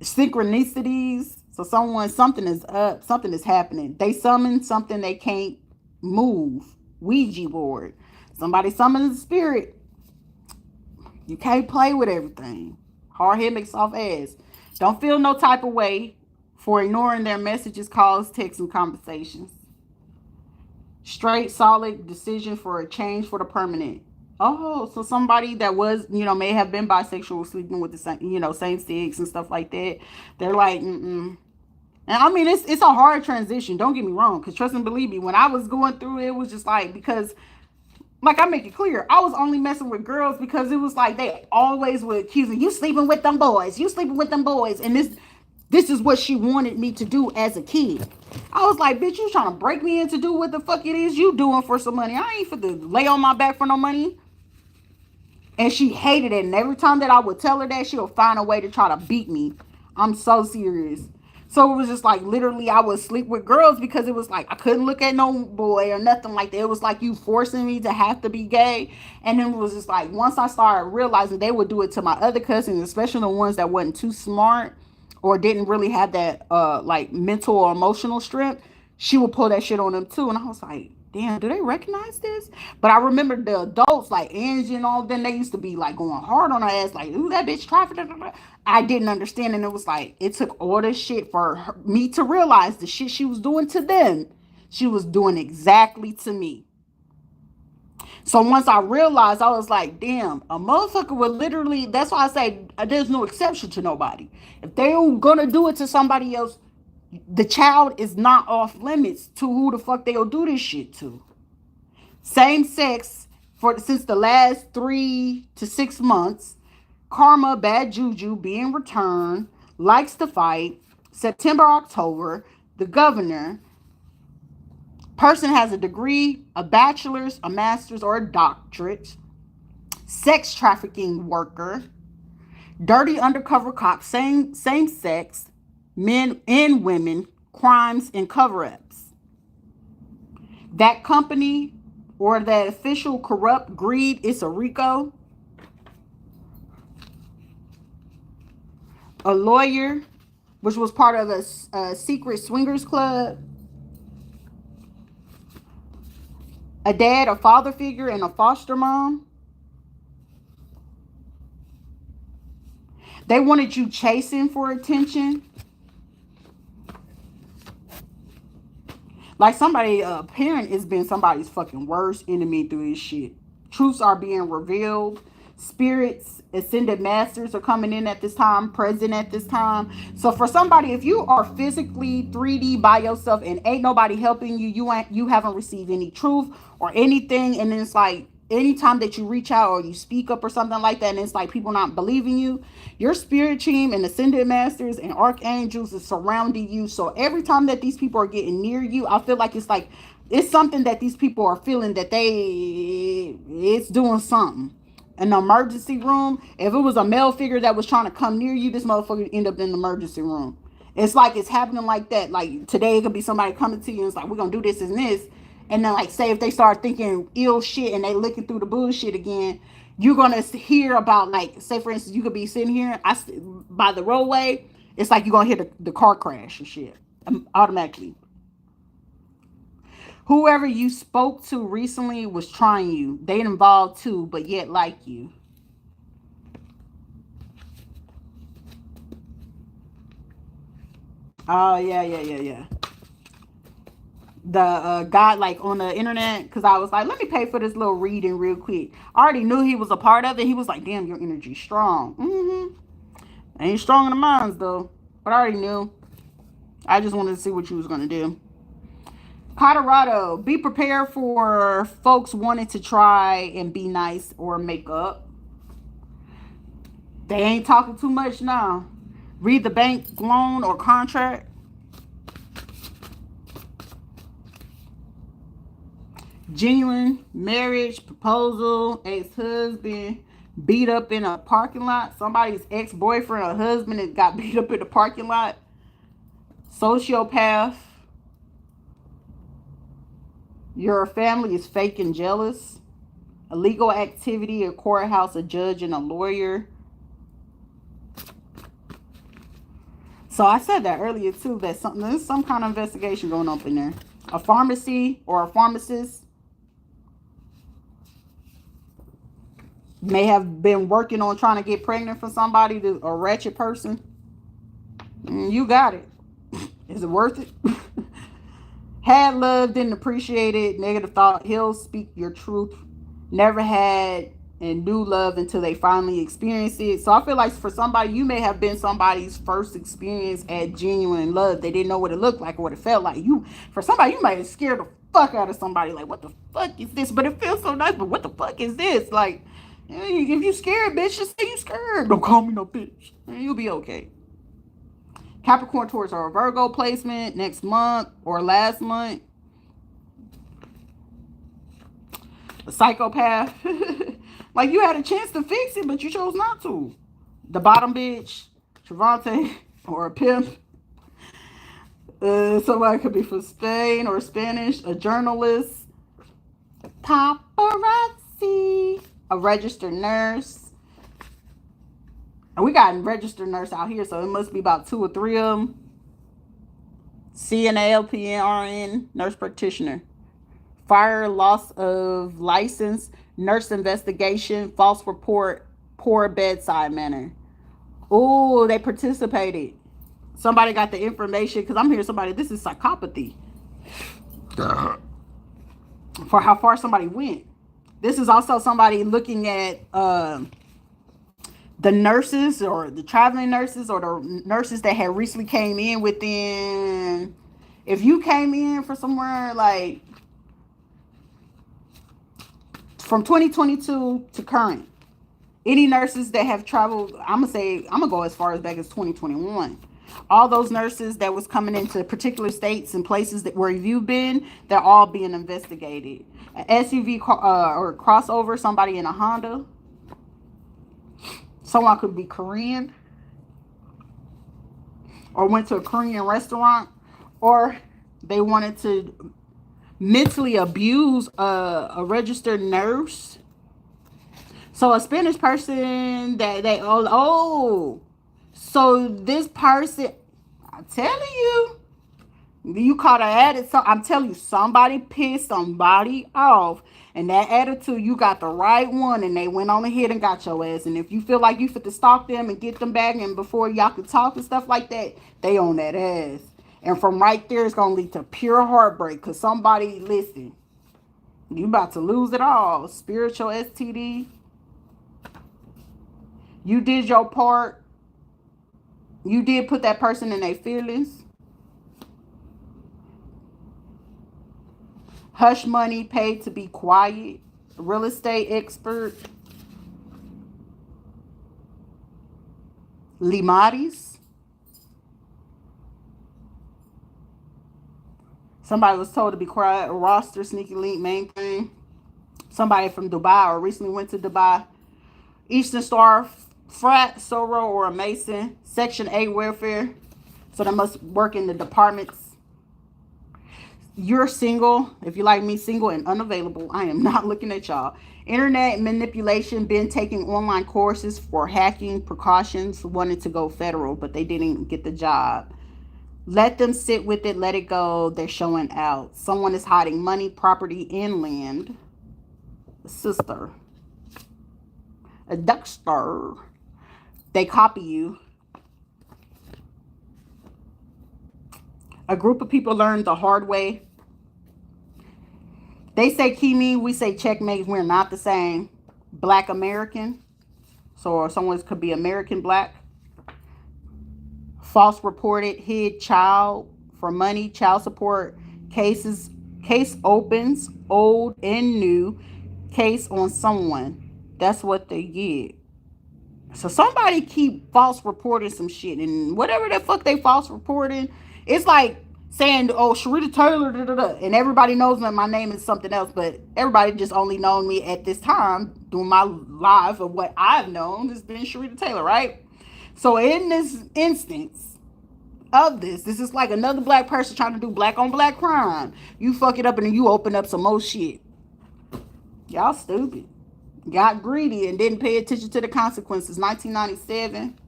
Speaker 1: Synchronicities. So something is up. Something is happening. They summon something they can't move. Ouija board. Somebody summons the spirit. You can't play with everything. Hard head makes soft ass. Don't feel no type of way for ignoring their messages, calls, texts, and conversations. Straight, solid decision for a change for the permanent. Oh, so somebody that was, may have been bisexual, sleeping with the same, same sex and stuff like that. They're like, mm-mm. And I mean, it's a hard transition. Don't get me wrong. Because trust and believe me, when I was going through it, it was just like, because like I make it clear, I was only messing with girls because it was like they always would accuse me, you sleeping with them boys, you sleeping with them boys. And this is what she wanted me to do as a kid. I was like, bitch, you trying to break me in to do what the fuck it is you doing for some money. I ain't for to lay on my back for no money. And she hated it. And every time that I would tell her that, she'll find a way to try to beat me. I'm so serious. So it was just like, literally, I would sleep with girls because it was like, I couldn't look at no boy or nothing like that. It was like you forcing me to have to be gay. And then it was just like, once I started realizing they would do it to my other cousins, especially the ones that wasn't too smart or didn't really have that like mental or emotional strength, she would pull that shit on them too. And I was like, damn, do they recognize this? But I remember the adults like Angie and all them, they used to be like going hard on her ass, like, ooh, that bitch trafficked. I didn't understand. And it was like, it took all this shit for me to realize the shit she was doing to them, she was doing exactly to me. So once I realized, I was like, damn, a motherfucker would literally, that's why I say there's no exception to nobody. If they're gonna do it to somebody else, the child is not off limits to who the fuck they'll do this shit to. Same sex since the last 3 to 6 months. Karma, bad juju, being returned, likes to fight, September, October, the governor. Person has a degree, a bachelor's, a master's, or a doctorate. Sex trafficking worker. Dirty undercover cop, same sex, men and women, crimes and cover-ups. That company or that official corrupt greed, it's a Rico. A lawyer, which was part of a secret swingers club. A dad, a father figure, and a foster mom. They wanted you chasing for attention. Like somebody, a parent has been somebody's fucking worst enemy through this shit. Truths are being revealed. Spirits, ascended masters are coming in at this time, present at this time. So for somebody, if you are physically 3D by yourself and ain't nobody helping you, you haven't received any truth or anything. And then it's like, anytime that you reach out or you speak up or something like that, and it's like people not believing you, your spirit team and ascended masters and archangels is surrounding you. So every time that these people are getting near you, I feel like it's something that these people are feeling that it's doing something. An emergency room, if it was a male figure that was trying to come near you, this motherfucker end up in the emergency room. It's like it's happening like that. Like today it could be somebody coming to you and it's like, we're gonna do this and this. And then like say if they start thinking ill shit and they looking through the bullshit again, you're gonna hear about, like, say for instance, you could be sitting here by the roadway, it's like you're gonna hear the car crash and shit automatically. Whoever you spoke to recently was trying you. They involved too, but yet like you. Oh, yeah. The guy, like, on the internet, because I was like, let me pay for this little reading real quick. I already knew he was a part of it. He was like, damn, your energy's strong. Ain't strong in the minds though. But I already knew. I just wanted to see what you was gonna do. Colorado, be prepared for folks wanting to try and be nice or make up. They ain't talking too much now. Read the bank loan or contract. Genuine marriage proposal. Ex-husband beat up in a parking lot. Somebody's ex-boyfriend or husband that got beat up in the parking lot. Sociopath. Your family is fake and jealous. Illegal activity, a courthouse, a judge, and a lawyer. So I said that earlier too, that there's some kind of investigation going on in there. A pharmacy or a pharmacist may have been working on trying to get pregnant for somebody, a wretched person. You got it. Is it worth it? Had love, didn't appreciate it. Negative thought, he'll speak your truth. Never had and knew love until they finally experienced it. So I feel like for somebody, you may have been somebody's first experience at genuine love. They didn't know what it looked like or what it felt like. For somebody, you might have scared the fuck out of somebody. Like, what the fuck is this? But it feels so nice. But what the fuck is this? Like, if you scared, bitch, just say you scared. Don't call me no bitch. You'll be okay. Capricorn, Taurus, or a Virgo placement next month or last month. A psychopath. Like you had a chance to fix it, but you chose not to. The bottom bitch, Travante, or a pimp. Somebody could be from Spain or Spanish. A journalist. Paparazzi. A registered nurse. And we got a registered nurse out here, so it must be about 2 or 3 of them. CNA, LPN, RN, nurse practitioner. Fire, loss of license, nurse investigation, false report, poor bedside manner. Oh, they participated. Somebody got the information, because I'm hearing somebody, this is psychopathy. For how far somebody went. This is also somebody looking at the nurses or the traveling nurses or the nurses that had recently came in within, if you came in for somewhere like from 2022 to current, any nurses that have traveled, I'm gonna go as far as back as 2021. All those nurses that was coming into particular states and places that where you've been, they're all being investigated. An SUV or crossover, somebody in a Honda. Someone could be Korean or went to a Korean restaurant, or they wanted to mentally abuse a registered nurse. So a Spanish person that so this person, I'm telling you caught an attitude. So I'm telling you, somebody pissed somebody off. And that attitude, you got the right one, and they went on ahead and got your ass. And if you feel like you fit to stalk them and get them back, and before y'all can talk and stuff like that, they on that ass. And from right there, it's going to lead to pure heartbreak. Because somebody, listen, you about to lose it all. Spiritual STD. You did your part. You did put that person in their feelings. Hush money paid to be quiet. Real estate expert. Limaris. Somebody was told to be quiet. A roster, sneaky link, main thing. Somebody from Dubai or recently went to Dubai. Eastern Star, frat, soror, or a Mason. Section 8 welfare. So they must work in the departments. You're single. If you like me, single and unavailable. I am not looking at y'all. Internet manipulation. Been taking online courses for hacking precautions. Wanted to go federal, but they didn't get the job. Let them sit with it. Let it go. They're showing out. Someone is hiding money, property, and land. A sister. A duckster. They copy you. A group of people learned the hard way. They say Kimi, we say checkmate. We're not the same. Black American. So someone could be American black. false reported hid child for money, child support cases, case opens, old and new, case on someone. That's what they get. So somebody keep false reporting some shit, and whatever the fuck they false reporting, it's like saying, "Oh, Sharita Taylor," da, da, da, and everybody knows that my name is something else, but everybody just only known me at this time doing my live of what I've known has been Sharita Taylor, right? So in this instance of this is like another black person trying to do black on black crime. You fuck it up and then you open up some more shit. Y'all stupid. Got greedy and didn't pay attention to the consequences. 1997.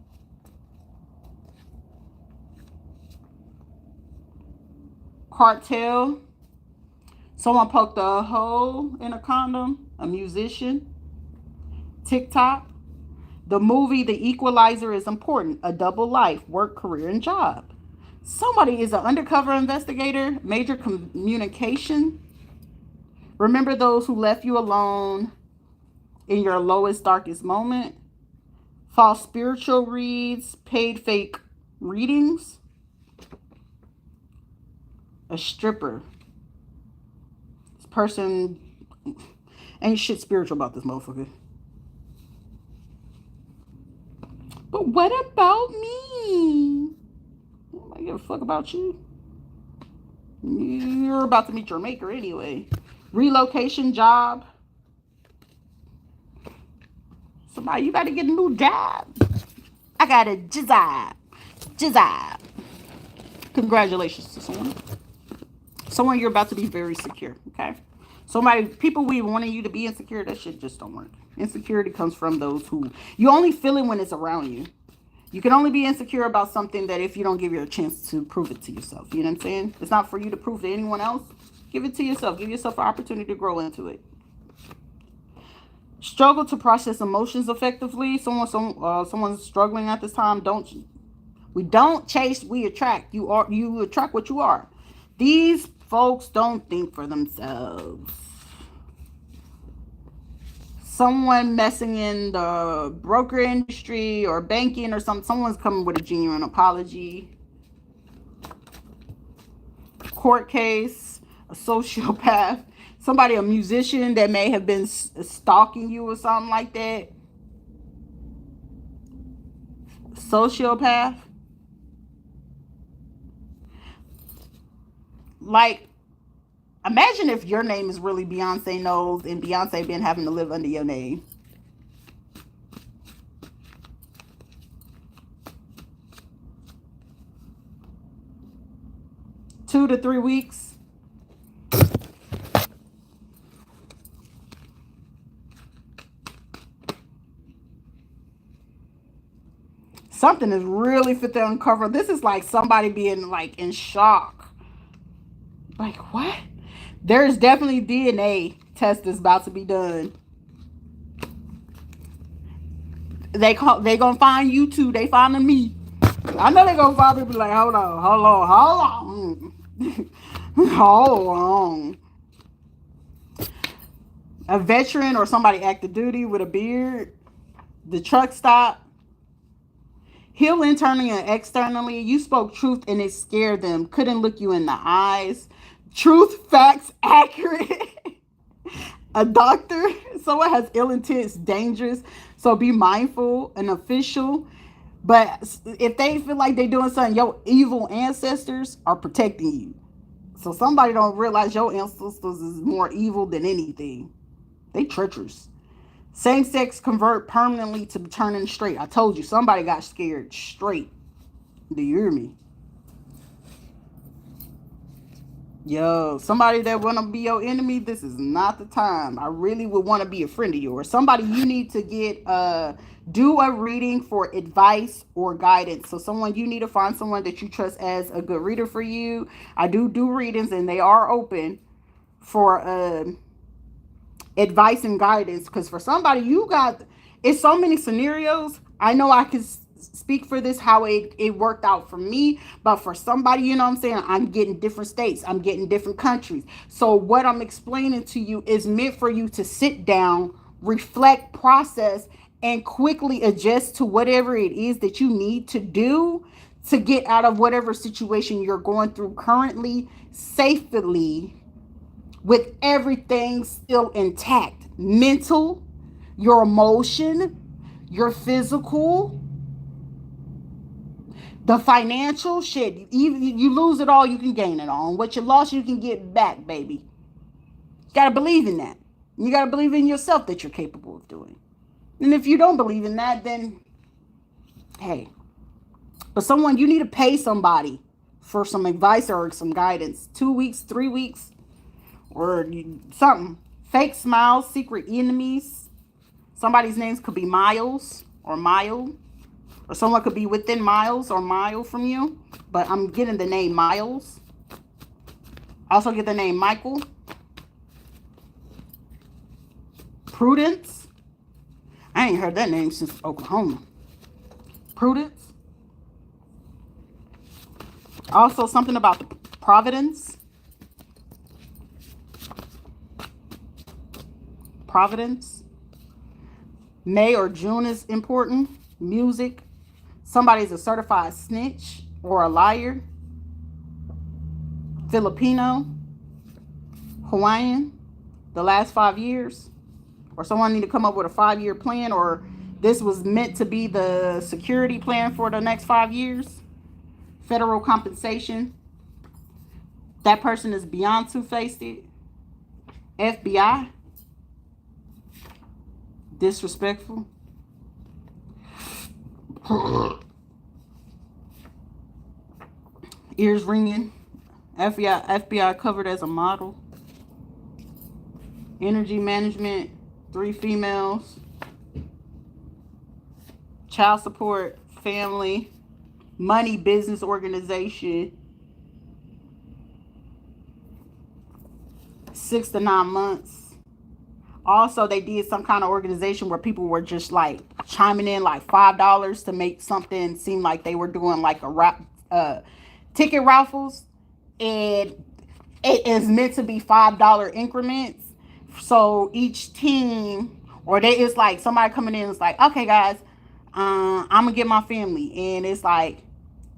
Speaker 1: Cartel. Someone poked a hole in a condom. A musician. TikTok. The movie The Equalizer is important. A double life. Work, career, and job. Somebody is an undercover investigator. Major communication. Remember those who left you alone in your lowest, darkest moment. False spiritual reads. Paid fake readings. A stripper. This person ain't shit spiritual about this motherfucker. But what about me? I give a fuck about you. You're about to meet your maker anyway. Relocation job. Somebody, you gotta get a new job. I got a job. Job. Congratulations to someone. Someone you're about to be very secure, okay? Somebody, people we wanting you to be insecure, that shit just don't work. Insecurity comes from those who, you only feel it when it's around you. You can only be insecure about something that if you don't give you a chance to prove it to yourself. You know what I'm saying? It's not for you to prove to anyone else. Give it to yourself. Give yourself an opportunity to grow into it. Struggle to process emotions effectively. Someone's struggling at this time. We don't chase, we attract. You attract what you are. These folks don't think for themselves. Someone messing in the broker industry or banking or something. Someone's coming with a genuine apology. Court case. A sociopath. Somebody, a musician that may have been stalking you or something like that. Sociopath. Like, imagine if your name is really Beyonce Knowles and Beyonce been having to live under your name. Two to 3 weeks. Something is really fit to uncover. This is like somebody being like in shock. Like, what? There's definitely DNA test that's about to be done. They gonna find you too. They finding me. I know they gonna find me. Be like, hold on. Hold on. A veteran or somebody active duty with a beard. The truck stop. Heal internally and externally. You spoke truth and it scared them. Couldn't look you in the eyes. Truth, facts, accurate. A doctor. Someone has ill intent, dangerous. So be mindful. An official. But if they feel like they're doing something, your evil ancestors are protecting you. So somebody don't realize your ancestors is more evil than anything. They treacherous. Same sex convert permanently to turning straight. I told you, somebody got scared straight. Do you hear me? Yo, somebody that want to be your enemy, this is not the time. I really would want to be a friend of yours. Somebody you need to get, do a reading for advice or guidance. So someone, you need to find someone that you trust as a good reader for you. I do readings and they are open for, advice and guidance, because for somebody it's so many scenarios. I know I can speak for this how it worked out for me, but for somebody, you know what I'm saying, I'm getting different states, I'm getting different countries. So what I'm explaining to you is meant for you to sit down, reflect, process, and quickly adjust to whatever it is that you need to do to get out of whatever situation you're going through currently safely, with everything still intact. Mental, your emotion, your physical, the financial shit. Even you lose it all, you can gain it all. And what you lost, you can get back, baby. You gotta believe in that. You gotta believe in yourself that you're capable of doing. And if you don't believe in that, then hey. But someone, you need to pay somebody for some advice or some guidance. 2 weeks, 3 weeks, or something. Fake smiles, secret enemies. Somebody's names could be Miles or Mile. Or someone could be within miles or mile from you. But I'm getting the name Miles. Also get the name Michael. Prudence. I ain't heard that name since Oklahoma. Prudence. Also something about the Providence. Providence. May or June is important. Music. Somebody's a certified snitch or a liar. Filipino. Hawaiian. The last 5 years. Or someone need to come up with a 5-year plan, or this was meant to be the security plan for the next 5 years. Federal compensation. That person is beyond two-faced. FBI. Disrespectful. Ears ringing. FBI covered as a model. Energy management. 3 females. Child support. Family. Money business organization. 6 to 9 months. Also, they did some kind of organization where people were just like chiming in like $5 to make something seem like they were doing like a ticket raffles. And it is meant to be $5 increments. So each team, or it's like somebody coming in and it's like, okay guys, I'm gonna get my family, and it's like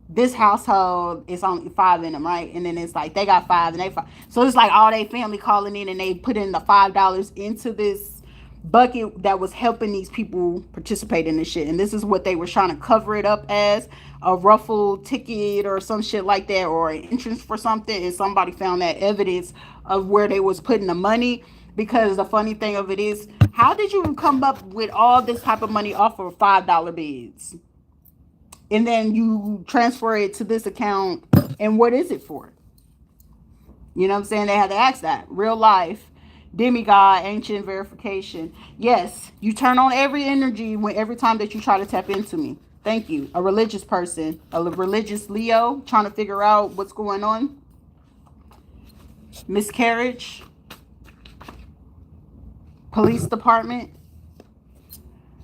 Speaker 1: this household, it's only 5 in them, right? And then it's like they got 5 and they 5. So it's like all they family calling in, and they put in the $5 into this bucket that was helping these people participate in this shit. And this is what they were trying to cover it up as, a ruffle ticket or some shit like that, or an entrance for something. And somebody found that evidence of where they was putting the money. Because the funny thing of it is, how did you come up with all this type of money off of $5 bids? And then you transfer it to this account, and what is it for? You know what I'm saying? They had to ask that. Real life, demigod, ancient verification. Yes, you turn on every energy every time that you try to tap into me. Thank you. A religious person, a religious Leo, trying to figure out what's going on. Miscarriage. Police department.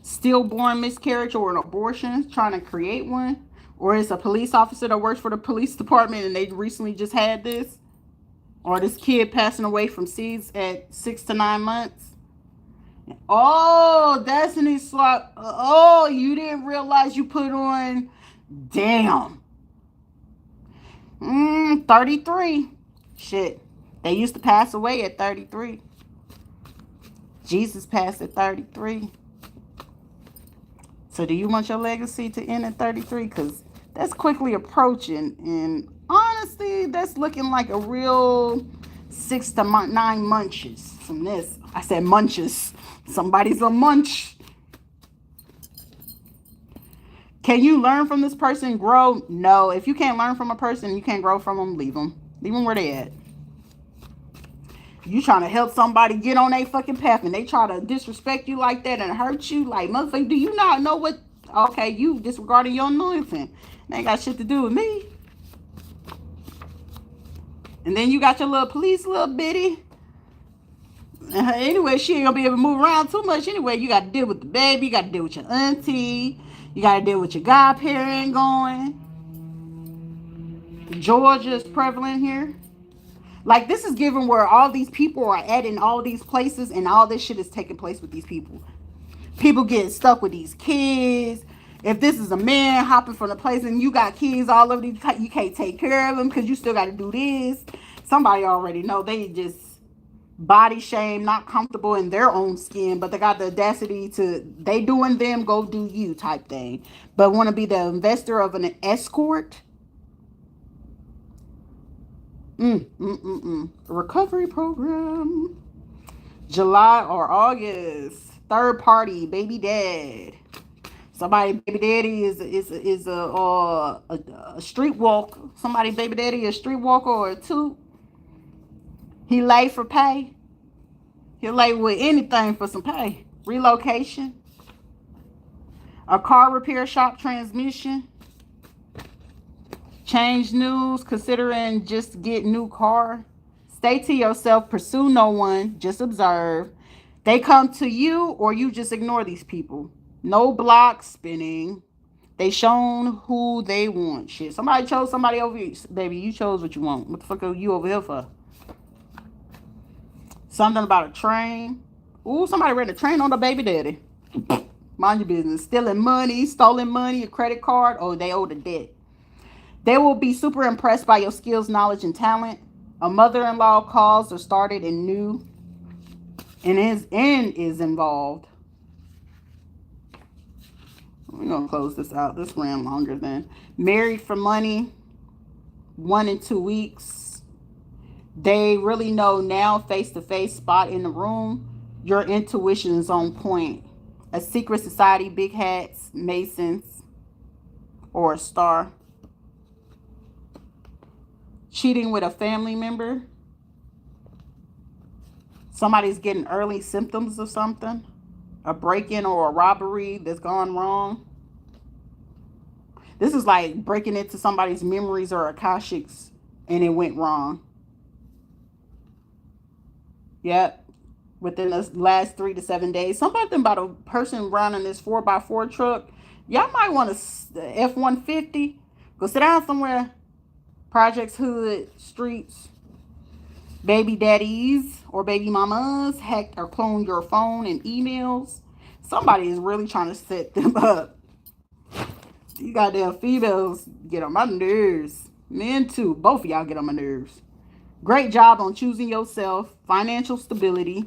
Speaker 1: Stillborn miscarriage or an abortion, trying to create one. Or it's a police officer that works for the police department and they recently just had this. Or this kid passing away from seeds at 6 to 9 months. Oh, destiny swap. Oh, you didn't realize you put on. Damn. 33. Shit. They used to pass away at 33. Jesus passed at 33. So do you want your legacy to end at 33? Because that's quickly approaching. And honestly, that's looking like a real 6 to 9 munches from this. I said munches. Somebody's a munch. Can you learn from this person, grow? No. If you can't learn from a person, you can't grow from them, leave them. Leave them where they at. You trying to help somebody get on their fucking path, and they try to disrespect you like that and hurt you. Like, motherfucker, do you not know what? Okay, you disregarding your anointing. They ain't got shit to do with me. And then you got your little police, little bitty. Anyway, she ain't gonna be able to move around too much. Anyway, you got to deal with the baby. You got to deal with your auntie. You got to deal with your godparent going. Georgia is prevalent here. Like, this is given where all these people are at in all these places, and all this shit is taking place with these people. People getting stuck with these kids. If this is a man hopping from the place and you got kids all over, you can't take care of them because you still got to do this. Somebody already know they just body shame, not comfortable in their own skin, but they got the audacity to, they doing them, go do you type thing. But want to be the investor of an escort. Recovery program. July or August. Third party, baby dad. Somebody baby daddy is a street walk. Somebody baby daddy a street walker or a two. He lay for pay. He'll lay with anything for some pay. Relocation. A car repair shop transmission. Change news. Considering just get new car. Stay to yourself. Pursue no one. Just observe. They come to you or you just ignore these people. No block spinning. They shown who they want. Shit. Somebody chose somebody over you. Baby, you chose what you want. What the fuck are you over here for? Something about a train. Ooh, somebody ran a train on the baby daddy. Mind your business. Stealing money, stolen money, a credit card. Oh, they owe the debt. They will be super impressed by your skills, knowledge, and talent. A mother-in-law calls or started and new and is involved. We're going to close this out. This ran longer than. Married for money. 1 and 2 weeks. They really know now, face-to-face, spot in the room. Your intuition is on point. A secret society, big hats, Masons, or a star. Cheating with a family member. Somebody's getting early symptoms of something. A break-in or a robbery that's gone wrong. This is like breaking into somebody's memories or akashics and it went wrong. Yep. Within the last 3 to 7 days. Something about a person running this 4x4 truck. Y'all might want to F-150. Go sit down somewhere. Projects, hood, streets. Baby daddies or baby mamas hacked or cloned your phone and emails. Somebody is really trying to set them up. You goddamn females get on my nerves. Men too. Both of y'all get on my nerves. Great job on choosing yourself. Financial stability.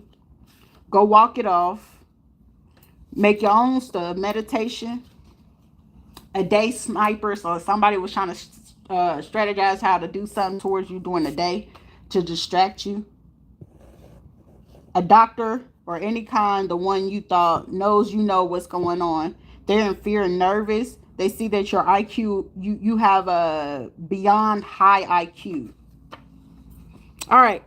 Speaker 1: Go walk it off. Make your own stuff. Meditation. A day sniper. So if somebody was trying to strategize how to do something towards you during the day to distract you. A doctor or any kind, the one you thought knows you know what's going on. They're in fear and nervous. They see that your IQ, you have a beyond high IQ. All right.